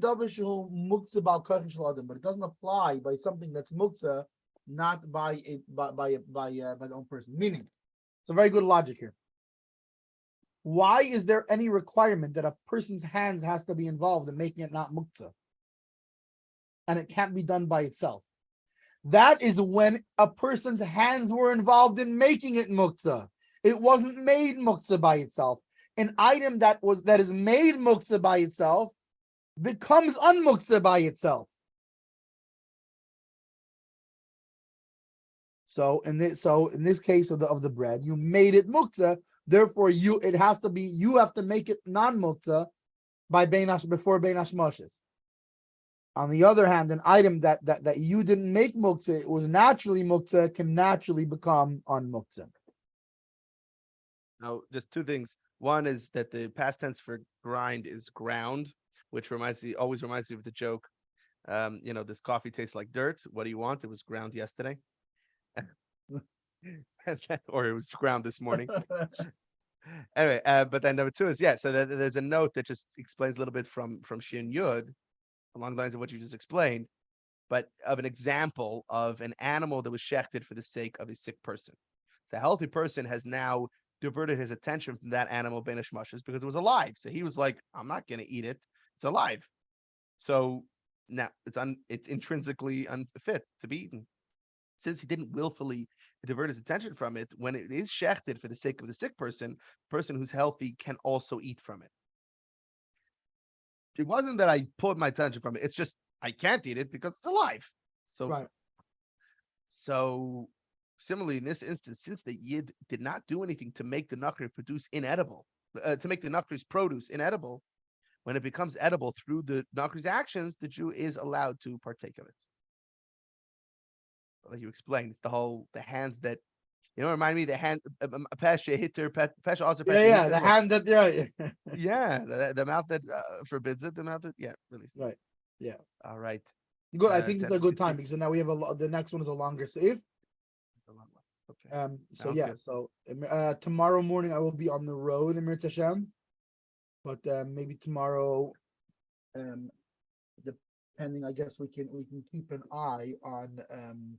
doesn't apply by something that's muktzah, not by the own person. Meaning, it's a very good logic here. Why is there any requirement that a person's hands has to be involved in making it not muktzah, and it can't be done by itself? That is when a person's hands were involved in making it muktzah. It wasn't made muktzah by itself. An item that is made muktzah by itself becomes unmuktzah by itself. So in this case of the bread, you made it muktzah. Therefore, you have to make it non-muktzah before Bein Hashmoshes. On the other hand, an item that you didn't make muktzah, it was naturally muktzah, can naturally become unmuktzah. Now, just two things. One is that the past tense for grind is ground, which always reminds me of the joke. This coffee tastes like dirt. What do you want? It was ground yesterday. Or it was ground this morning. Anyway, but then number two is, so there's a note that just explains a little bit from Shin Yud, along the lines of what you just explained, but of an example of an animal that was shechted for the sake of a sick person. So a healthy person has now diverted his attention from that animal, Bein Hashmoshes, because it was alive. So he was like, I'm not going to eat it. It's alive. So now it's intrinsically unfit to be eaten. Since he didn't willfully divert his attention from it, when it is shechted for the sake of the sick person, the person who's healthy can also eat from it. It wasn't that I pulled my attention from it. It's just I can't eat it because it's alive. So, right. So similarly, in this instance, since the yid did not do anything to make the nachri produce inedible, to make the nachri's produce inedible, when it becomes edible through the nachri's actions, the Jew is allowed to partake of it. Like you explained, it's the hands that, remind me the hand, pesha hitter, pesha also. Yeah, the hand that, yeah, the mouth that forbids it, the mouth that, releases. Right, yeah. All right. Good. I think it's a good time because now we have the next one is a longer save. Okay. So tomorrow morning I will be on the road in Mirz Hashem, but maybe tomorrow, depending, I guess we can keep an eye on